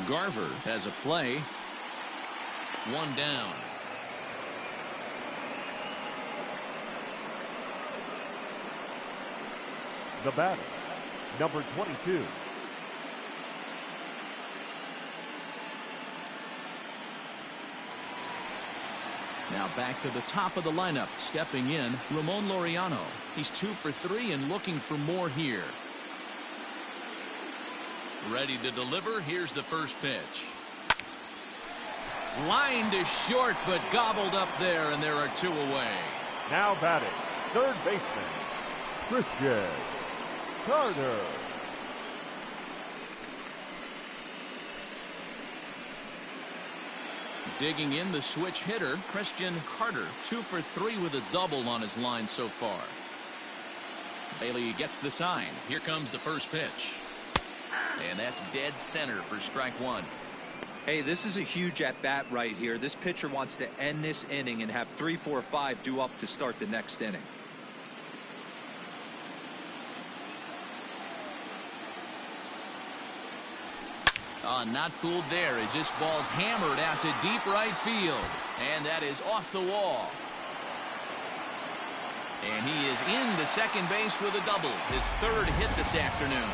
Garver has a play. 1 down. The batter, number 22. Now back to the top of the lineup. Stepping in, Ramon Laureano. He's 2 for 3 and looking for more here. Ready to deliver. Here's the first pitch. Line to short, but gobbled up there, and there are 2 away. Now batting, third baseman, Christian Carter. Digging in, the switch hitter, Christian Carter. 2 for 3 with a double on his line so far. Bailey gets the sign. Here comes the first pitch. And that's dead center for strike 1. Hey, this is a huge at-bat right here. This pitcher wants to end this inning and have 3, 4, 5 due up to start the next inning. Not fooled there as this ball's hammered out to deep right field. And that is off the wall. And he is into second base with a double. His 3rd hit this afternoon.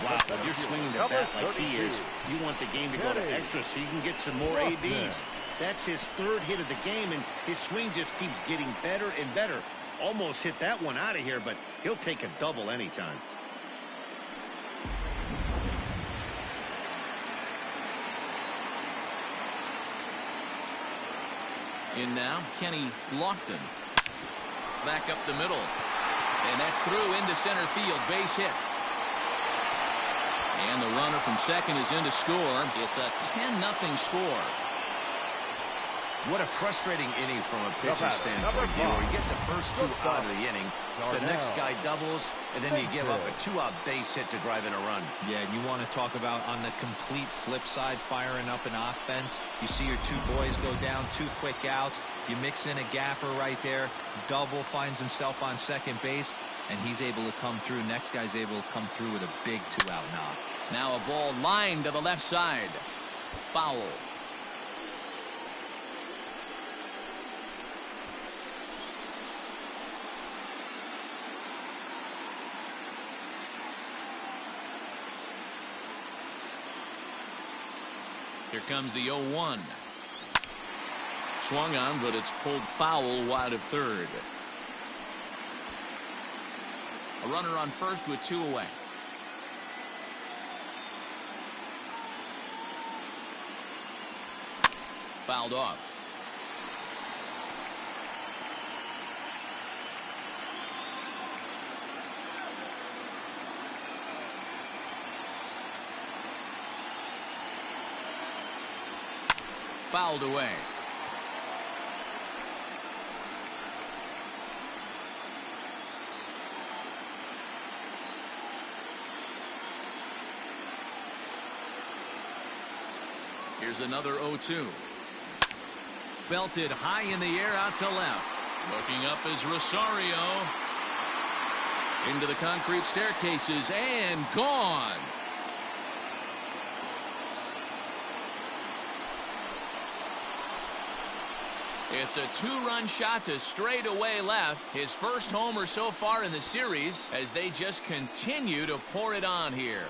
Wow, when you're swinging the bat like he is, you want the game to go to extra so you can get some more ABs. That's his 3rd hit of the game, and his swing just keeps getting better and better. Almost hit that one out of here, but he'll take a double anytime. In now, Kenny Lofton. Back up the middle. And that's through into center field. Base hit. And the runner from second is in to score. It's a 10-0 score. What a frustrating inning from a pitcher's standpoint here, where you get the first 2 out of the inning, the next guy doubles, and then you give up a 2-out base hit to drive in a run. Yeah, and you want to talk about on the complete flip side, firing up an offense. You see your 2 boys go down, 2 quick outs. You mix in a gapper right there. Double, finds himself on second base, and he's able to come through. Next guy's able to come through with a big 2-out knock. Now a ball lined to the left side. Foul. Here comes the 0-1. Swung on, but it's pulled foul wide of third. A runner on first with 2 away. Fouled off. Fouled away. Here's another 0-2. Belted high in the air out to left. Looking up is Rosario. Into the concrete staircases and gone. It's a two-run shot to straightaway left. His first homer so far in the series as they just continue to pour it on here.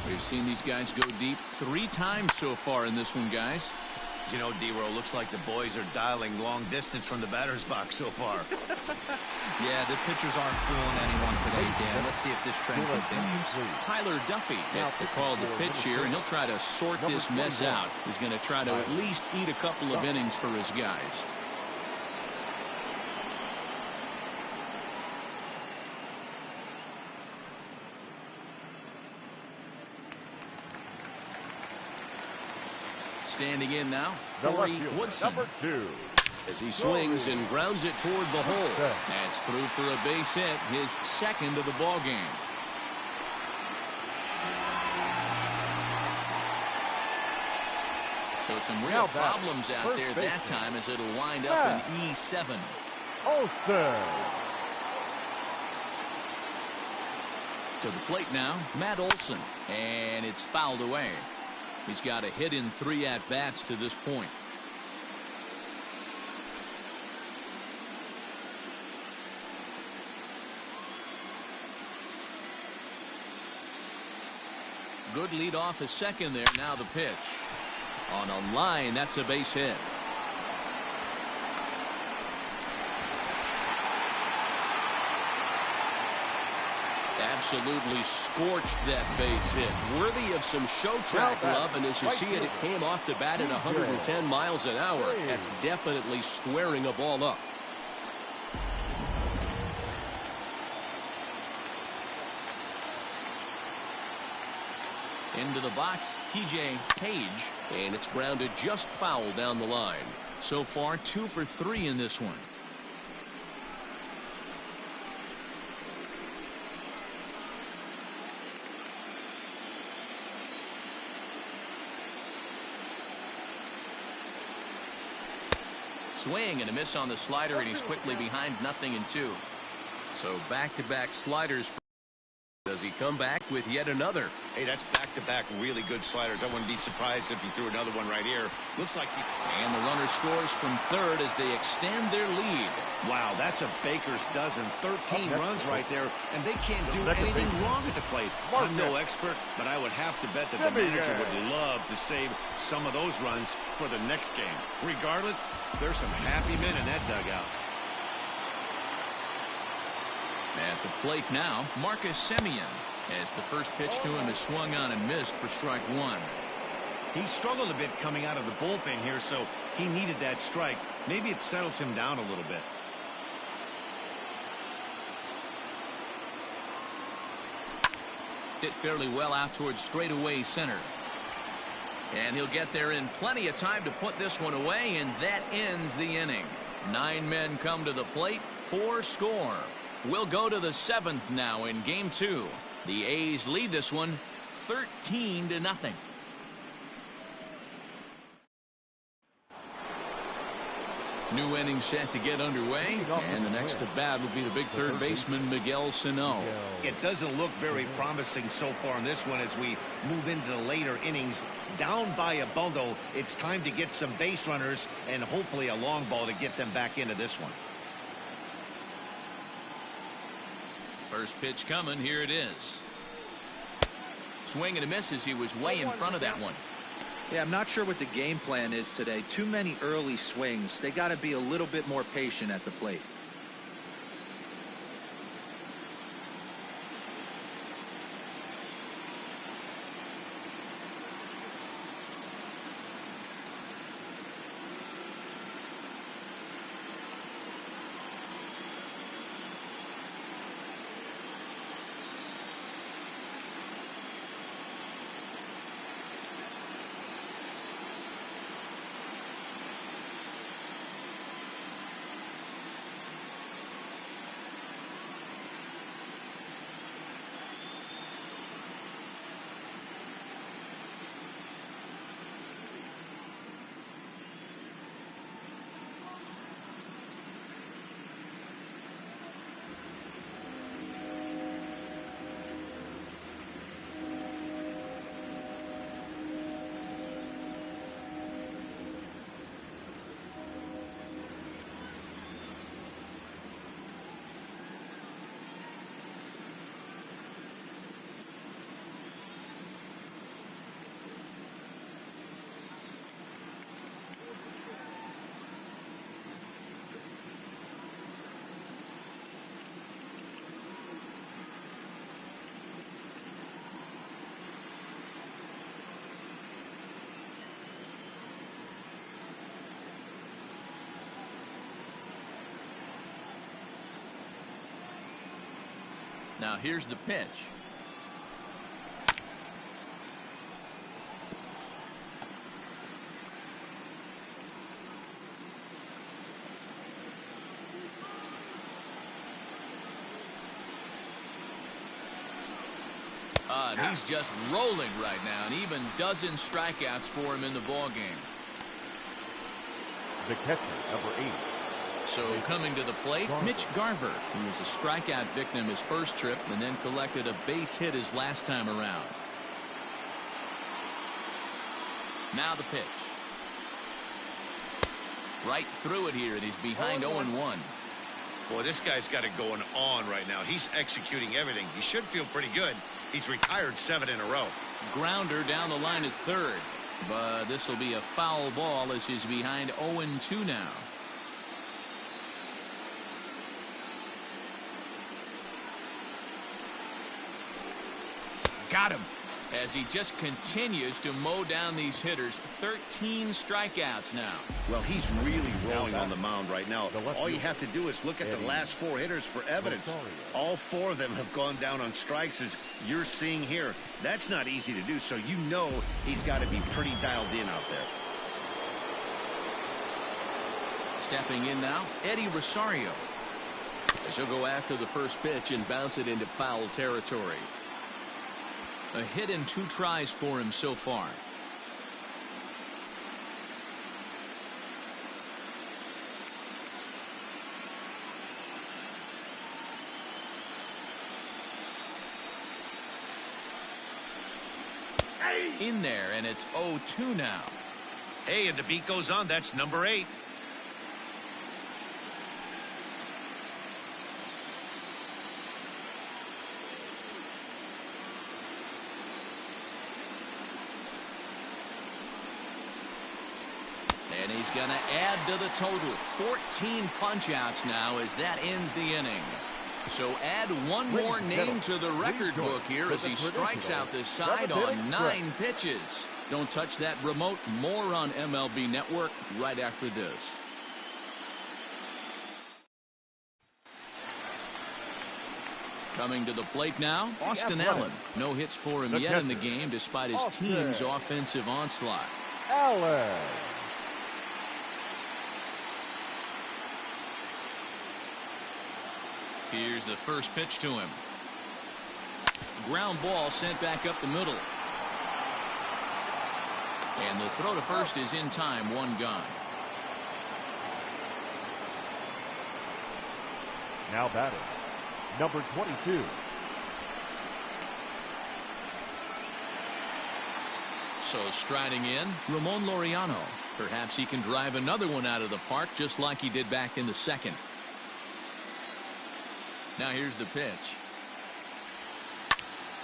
We've seen these guys go deep 3 times so far in this one, guys. You know, D-Row, looks like the boys are dialing long distance from the batter's box so far. Yeah, the pitchers aren't fooling anyone today, Dan. Let's see if this trend continues. Tyler Duffy gets the call to pitch here, and he'll try to sort this mess out. He's going to try to at least eat a couple of innings for his guys. Standing in now, Corey Woodson. Number 2. As he swings and grounds it toward the hole. That's through for a base hit, his second of the ball game. So some real problems out there that time as it'll wind up in E7. Olsen. To the plate now, Matt Olson, and it's fouled away. He's got a hit in 3 at-bats to this point. Good lead off his second there. Now the pitch. On a line, that's a base hit. Absolutely scorched that base hit. Worthy of some show track love, and as you see it, it came off the bat at 110 miles an hour. That's definitely squaring a ball up. Into the box, TJ Page. And it's grounded just foul down the line. So far, 2 for 3 in this one. Swing and a miss on the slider, and he's quickly behind 0-2. So back-to-back sliders. Does he come back with yet another? Hey, that's back-to-back really good sliders. I wouldn't be surprised if he threw another one right here. Looks like he... And the runner scores from third as they extend their lead. Wow, that's a baker's dozen. 13 runs right there, and they can't do anything wrong at the plate. I'm no expert, but I would have to bet that the manager would love to save some of those runs for the next game. Regardless, there's some happy men in that dugout. At the plate now, Marcus Semien, as the first pitch to him is swung on and missed for strike 1. He struggled a bit coming out of the bullpen here, so he needed that strike. Maybe it settles him down a little bit. Hit fairly well out towards straightaway center. And he'll get there in plenty of time to put this one away, and that ends the inning. 9 men come to the plate, 4 score. We'll go to the 7th now in game 2. The A's lead this one 13-0. New inning set to get underway, and the next to bat will be the big third baseman Miguel Sano. It doesn't look very promising so far in this one as we move into the later innings. Down by a bundle, it's time to get some base runners and hopefully a long ball to get them back into this one. First pitch coming. Here it is. Swing and a miss as he was way in front of that one. Yeah, I'm not sure what the game plan is today. Too many early swings. They got to be a little bit more patient at the plate. Now here's the pitch. And he's just rolling right now, and even dozen strikeouts for him in the ball game. The catcher, number 8. So coming to the plate, Mitch Garver, who was a strikeout victim his first trip and then collected a base hit his last time around. Now the pitch. Right through it here, and he's behind 0-1. Boy, this guy's got it going on right now. He's executing everything. He should feel pretty good. He's retired 7 in a row. Grounder down the line at third. But this will be a foul ball as he's behind 0-2 now. Got him. As he just continues to mow down these hitters. 13 strikeouts now. Well, he's really rolling on the mound right now. All you have to do is look at the last 4 hitters for evidence. All 4 of them have gone down on strikes, as you're seeing here. That's not easy to do, so you know he's got to be pretty dialed in out there. Stepping in now, Eddie Rosario. As he'll go after the first pitch and bounce it into foul territory. A hit and 2 tries for him so far. In there, and it's 0-2 now. Hey, and the beat goes on. That's number 8. And he's going to add to the total. 14 punch-outs now as that ends the inning. So add one more name to the record book here as he strikes out this side on 9 pitches. Don't touch that remote. More on MLB Network right after this. Coming to the plate now, Austin Allen. No hits for him yet in the game despite his team's offensive onslaught. Allen. Here's the first pitch to him. Ground ball sent back up the middle. And the throw to first is in time, 1 gone. Now batting, number 22. So striding in, Ramon Laureano. Perhaps he can drive another one out of the park just like he did back in the second. Now here's the pitch.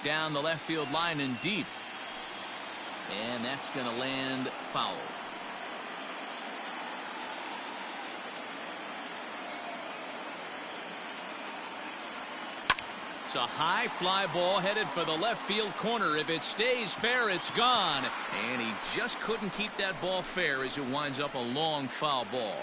Down the left field line and deep. And that's going to land foul. It's a high fly ball headed for the left field corner. If it stays fair, it's gone. And he just couldn't keep that ball fair as it winds up a long foul ball.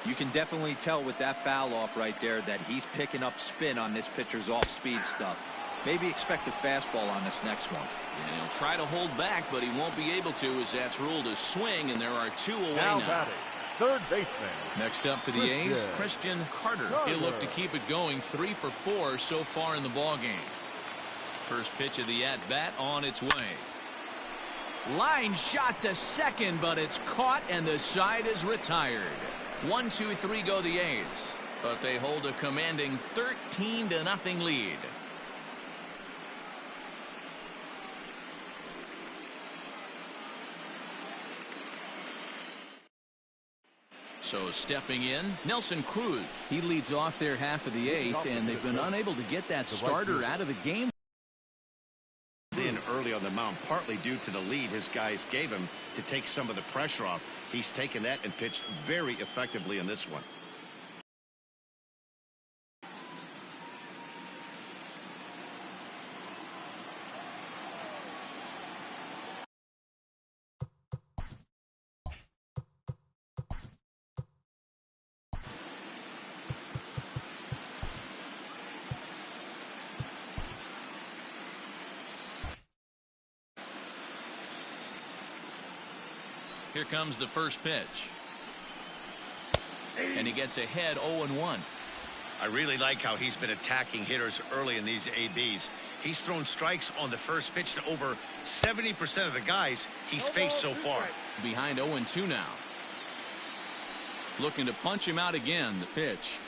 You can definitely tell with that foul off right there that he's picking up spin on this pitcher's off-speed stuff. Maybe expect a fastball on this next one. And he'll try to hold back, but he won't be able to as that's ruled a swing, and there are 2 away now. Batting, third baseman. Next up for the A's, Christian Carter. He'll look to keep it going, 3 for 4 so far in the ballgame. First pitch of the at-bat on its way. Line shot to second, but it's caught, and the side is retired. 1, 2, 3 go the A's, but they hold a commanding 13-0 lead. So stepping in, Nelson Cruz. He leads off their half of the 8th, and they've been unable to get that starter out of the game. In early on the mound, partly due to the lead his guys gave him to take some of the pressure off. He's taken that and pitched very effectively in this one. Here comes the first pitch. And he gets ahead 0-1. I really like how he's been attacking hitters early in these ABs. He's thrown strikes on the first pitch to over 70% of the guys he's faced so far. Behind 0-2 now. Looking to punch him out again. The pitch.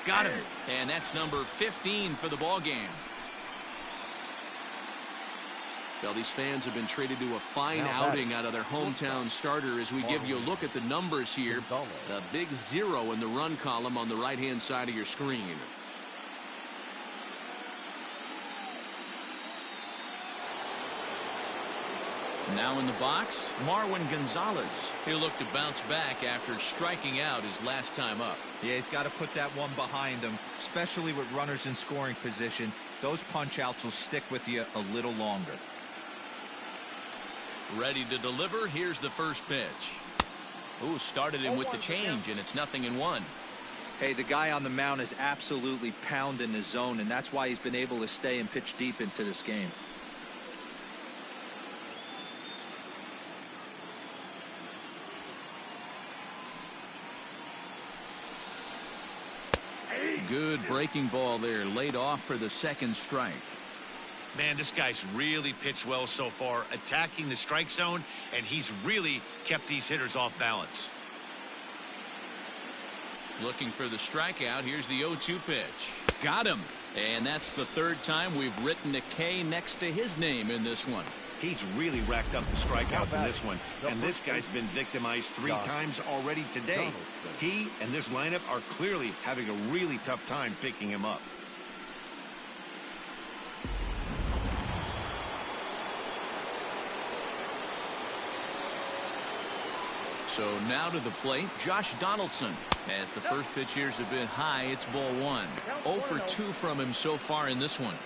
Got him. And that's number 15 for the ball game. Well, these fans have been treated to a fine outing out of their hometown starter as we give you a look at the numbers here. A big 0 in the run column on the right-hand side of your screen. Now in the box, Marwin Gonzalez. He'll look to bounce back after striking out his last time up. Yeah, he's got to put that one behind him, especially with runners in scoring position. Those punch-outs will stick with you a little longer. Ready to deliver. Here's the first pitch. Ooh, started him with the change, and it's 0-1. Hey, the guy on the mound is absolutely pounding the zone, and that's why he's been able to stay and pitch deep into this game. Good breaking ball there, laid off for the second strike. Man, this guy's really pitched well so far, attacking the strike zone, and he's really kept these hitters off balance. Looking for the strikeout. Here's the 0-2 pitch. Got him. And that's the third time we've written a K next to his name in this one. He's really racked up the strikeouts in this one, and this guy's been victimized 3 times already today. He and this lineup are clearly having a really tough time picking him up. So now to the plate, Josh Donaldson. As the first pitch here's a bit high, it's ball 1. 0 for 2 from him so far in this one.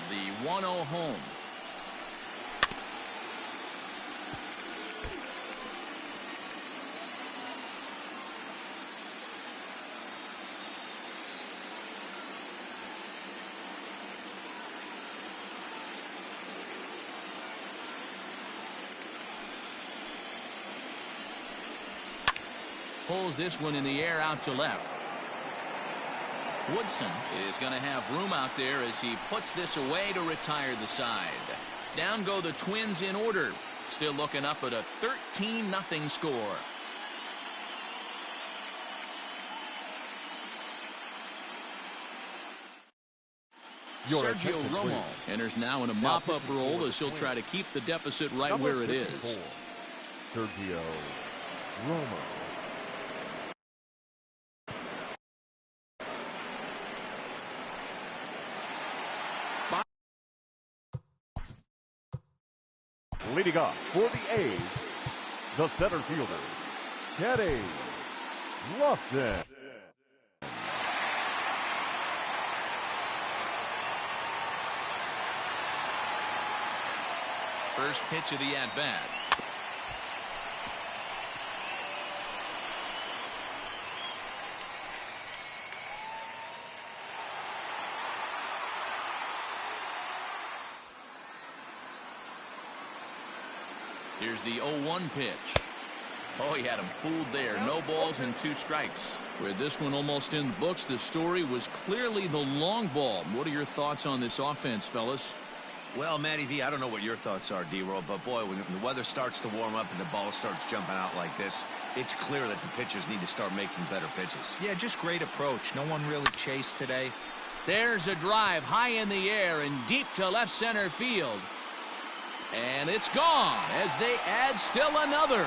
The 1-0 home. Pulls this one in the air out to left. Woodson is going to have room out there as he puts this away to retire the side. Down go the Twins in order. Still looking up at a 13-0 score. Sergio Romo enters now in a mop-up role as he'll try to keep the deficit right where it is. Sergio Romo. Leading off for the A's, the center fielder, Kenny Lofton. First pitch of the at-bat. Here's the 0-1 pitch. Oh, he had him fooled there. No balls and 2 strikes. With this one almost in the books, the story was clearly the long ball. What are your thoughts on this offense, fellas? Well, Matty V, I don't know what your thoughts are, D-Roll, but boy, when the weather starts to warm up and the ball starts jumping out like this, it's clear that the pitchers need to start making better pitches. Yeah, just great approach. No one really chased today. There's a drive high in the air and deep to left center field. And it's gone as they add still another.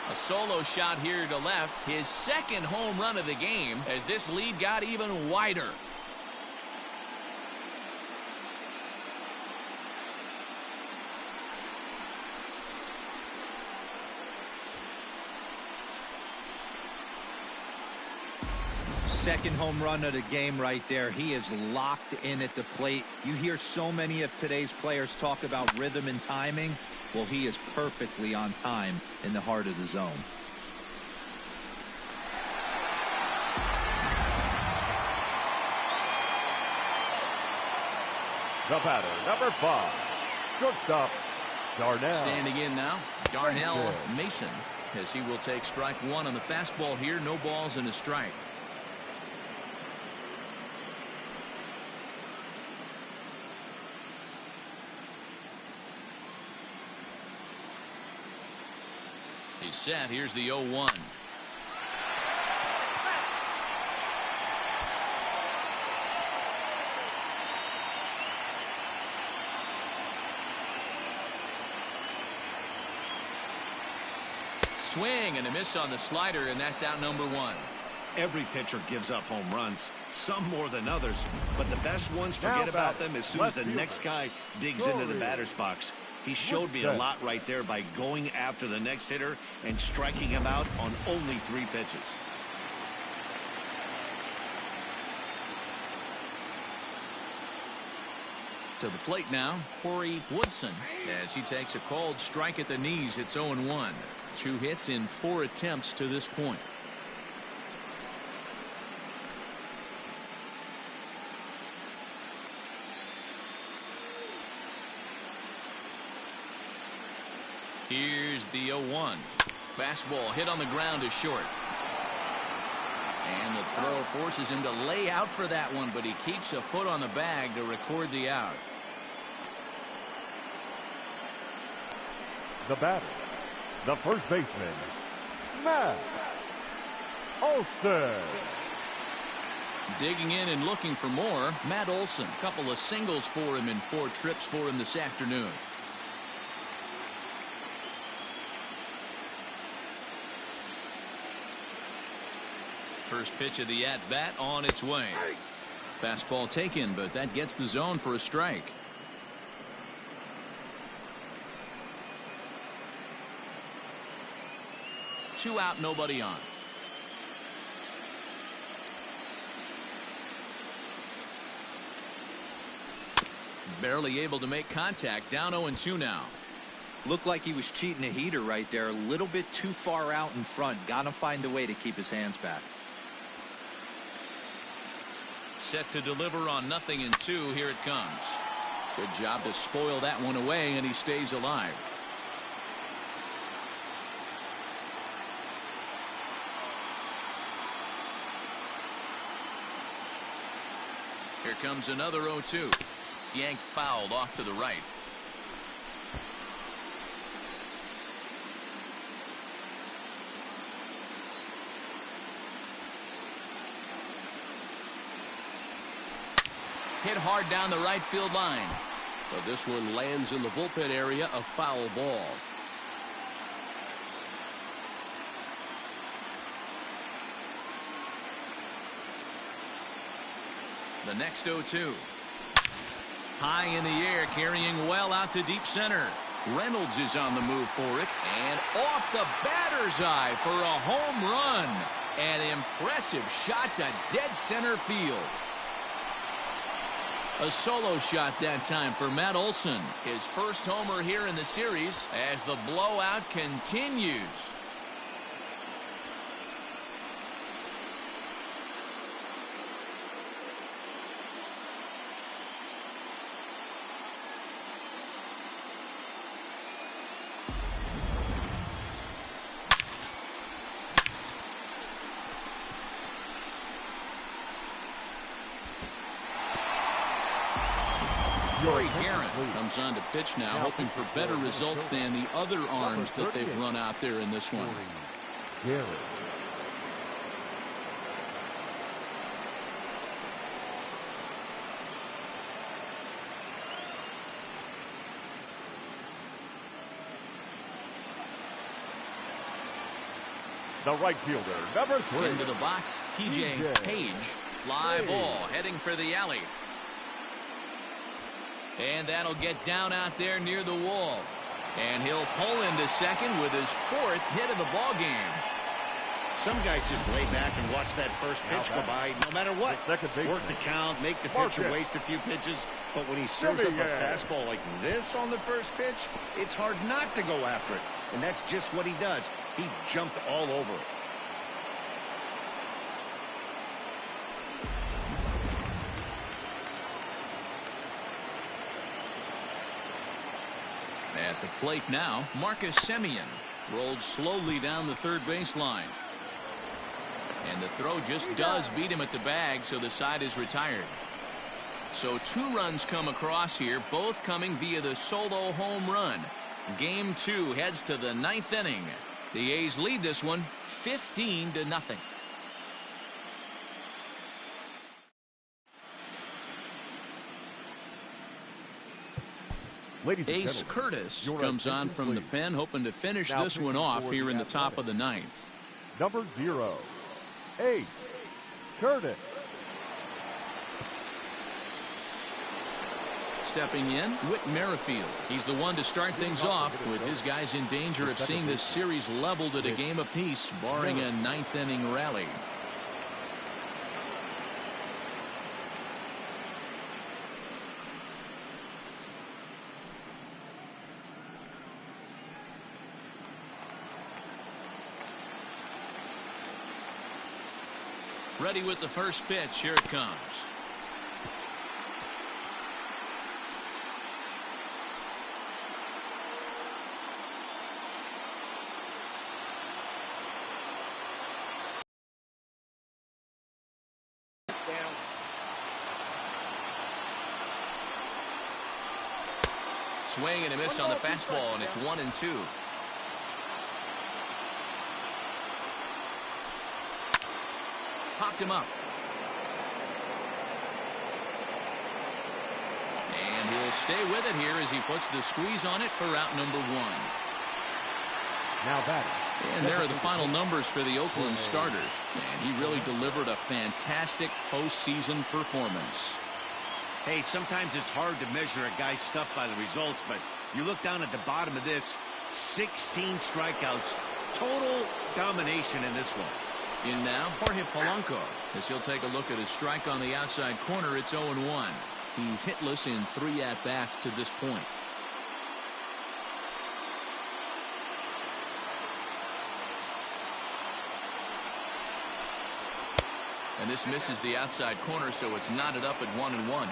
A solo shot here to left. His second home run of the game as this lead got even wider. Second home run of the game right there. He is locked in at the plate. You hear so many of today's players talk about rhythm and timing. Well, he is perfectly on time in the heart of the zone. The batter, number 5, shortstop, Darnell. Standing in now, Darnell Mason, as he will take strike one on the fastball here. No balls and a strike. He's set. Here's the 0-1. Swing and a miss on the slider, and that's out number 1. Every pitcher gives up home runs, some more than others, but the best ones forget about them as soon as the next guy digs into the batter's box. He showed me a lot right there by going after the next hitter and striking him out on only 3 pitches. To the plate now, Corey Woodson, as he takes a called strike at the knees. It's 0-1. 2 hits in 4 attempts to this point. Here's the 0-1. Fastball hit on the ground is short. And the thrower forces him to lay out for that one, but he keeps a foot on the bag to record the out. The batter, the first baseman, Matt Olson. Digging in and looking for more, Matt Olson. A couple of singles for him in 4 trips for him this afternoon. First pitch of the at-bat on its way. Fastball taken, but that gets the zone for a strike. Two out, nobody on. Barely able to make contact. Down 0-2 now. Looked like he was cheating a heater right there. A little bit too far out in front. Gotta find a way to keep his hands back. Set to deliver on 0-2. Here it comes. Good job to spoil that one away, and he stays alive. Here comes another 0-2. Yanked fouled off to the right. Hit hard down the right field line. But this one lands in the bullpen area, a foul ball. The next 0-2. High in the air, carrying well out to deep center. Reynolds is on the move for it, and off the batter's eye for a home run. An impressive shot to dead center field. A solo shot that time for Matt Olson. His first homer here in the series as the blowout continues. Corey Garrett comes on to pitch now, hoping for better results than the other arms that they've run out there in this one. Garrett. the right fielder, number 3. Into the box, TJ Page. Fly ball heading for the alley. And that'll get down out there near the wall. And he'll pull into second with his 4th hit of the ball game. Some guys just lay back and watch that first pitch go by no matter what. Work the count, make the pitcher waste a few pitches. But when he serves up a fastball like this on the first pitch, it's hard not to go after it. And that's just what he does. He jumped all over it. At the plate now, Marcus Semien rolled slowly down the third baseline. And the throw just does beat him at the bag, so the side is retired. So 2 runs come across here, both coming via the solo home run. Game 2 heads to the 9th inning. The A's lead this one 15-0. Ace Curtis comes on from the pen, hoping to finish this one off here in the top of the 9th. Number 0, Ace Curtis. Stepping in, Whit Merrifield. He's the one to start things off, with his guys in danger of seeing this series leveled at a game apiece, barring a 9th inning rally. Ready with the first pitch. Here it comes. Swing and a miss on the fastball, and it's 1-2. Popped him up. And he'll stay with it here as he puts the squeeze on it for out number 1. Now batting. And there are the final numbers for the Oakland starter. And he really delivered a fantastic postseason performance. Hey, sometimes it's hard to measure a guy's stuff by the results, but you look down at the bottom of this, 16 strikeouts, total domination in this one. In now, Jorge Polanco, as he'll take a look at his strike on the outside corner. It's 0-1. He's hitless in 3 at-bats to this point. And this misses the outside corner, so it's knotted up at 1-1.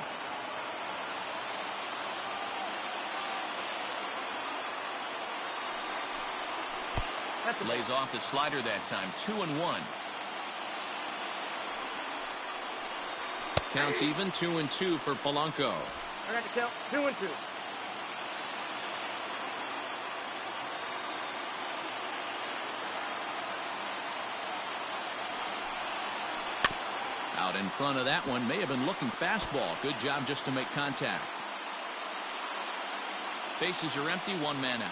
Lays off the slider that time. 2-1. Counts even. 2-2 for Polanco. I got the count. 2-2. Out in front of that one. May have been looking fastball. Good job just to make contact. Bases are empty. 1 man out.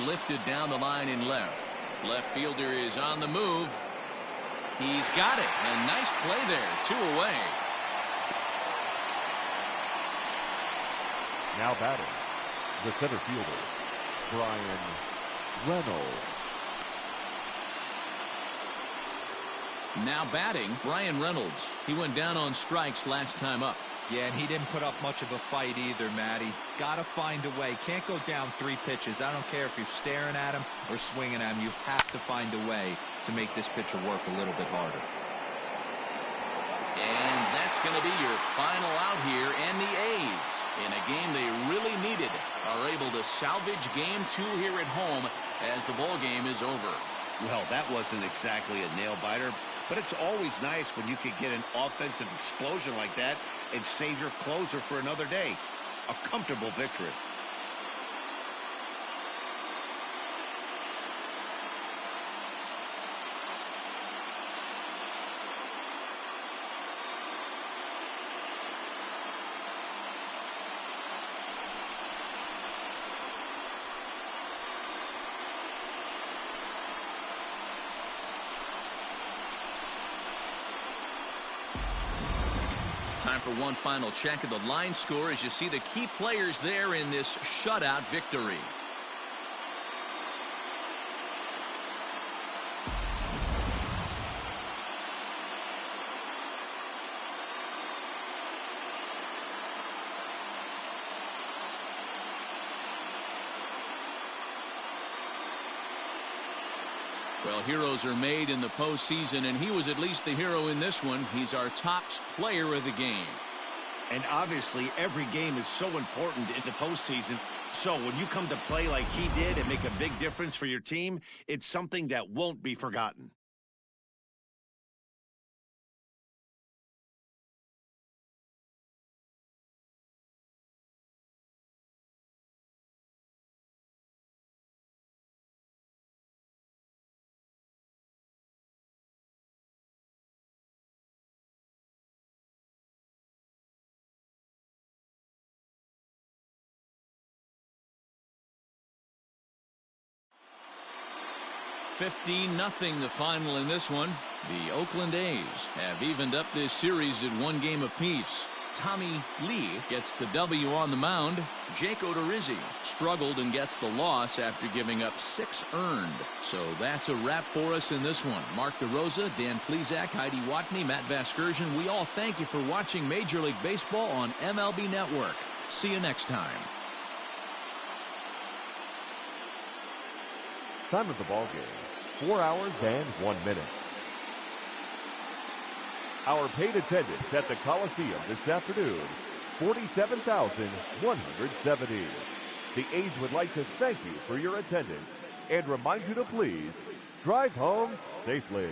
Lifted down the line in left. Left fielder is on the move. He's got it. And nice play there. 2 away. Now batting, the center fielder, Brian Reynolds. Now batting, Brian Reynolds. He went down on strikes last time up. Yeah, and he didn't put up much of a fight either, Matty. Gotta find a way. Can't go down 3 pitches. I don't care if you're staring at him or swinging at him. You have to find a way to make this pitcher work a little bit harder. And that's going to be your final out here. And the A's, in a game they really needed, are able to salvage game 2 here at home as the ball game is over. Well, that wasn't exactly a nail-biter, but it's always nice when you can get an offensive explosion like that and save your closer for another day. A comfortable victory. Time for one final check of the line score as you see the key players there in this shutout victory. Well, heroes are made in the postseason, and he was at least the hero in this one. He's our top player of the game. And obviously, every game is so important in the postseason. So when you come to play like he did and make a big difference for your team, it's something that won't be forgotten. $15-0 the final in this one. The Oakland A's have evened up this series at 1 game apiece. Tommy Lee gets the W on the mound. Jake Odorizzi struggled and gets the loss after giving up 6 earned. So that's a wrap for us in this one. Mark DeRosa, Dan Plesac, Heidi Watney, Matt Vasgersian. We all thank you for watching Major League Baseball on MLB Network. See you next time. Time of the ball game, 4 hours and 1 minute. Our paid attendance at the Coliseum this afternoon, 47,170. The A's would like to thank you for your attendance and remind you to please drive home safely.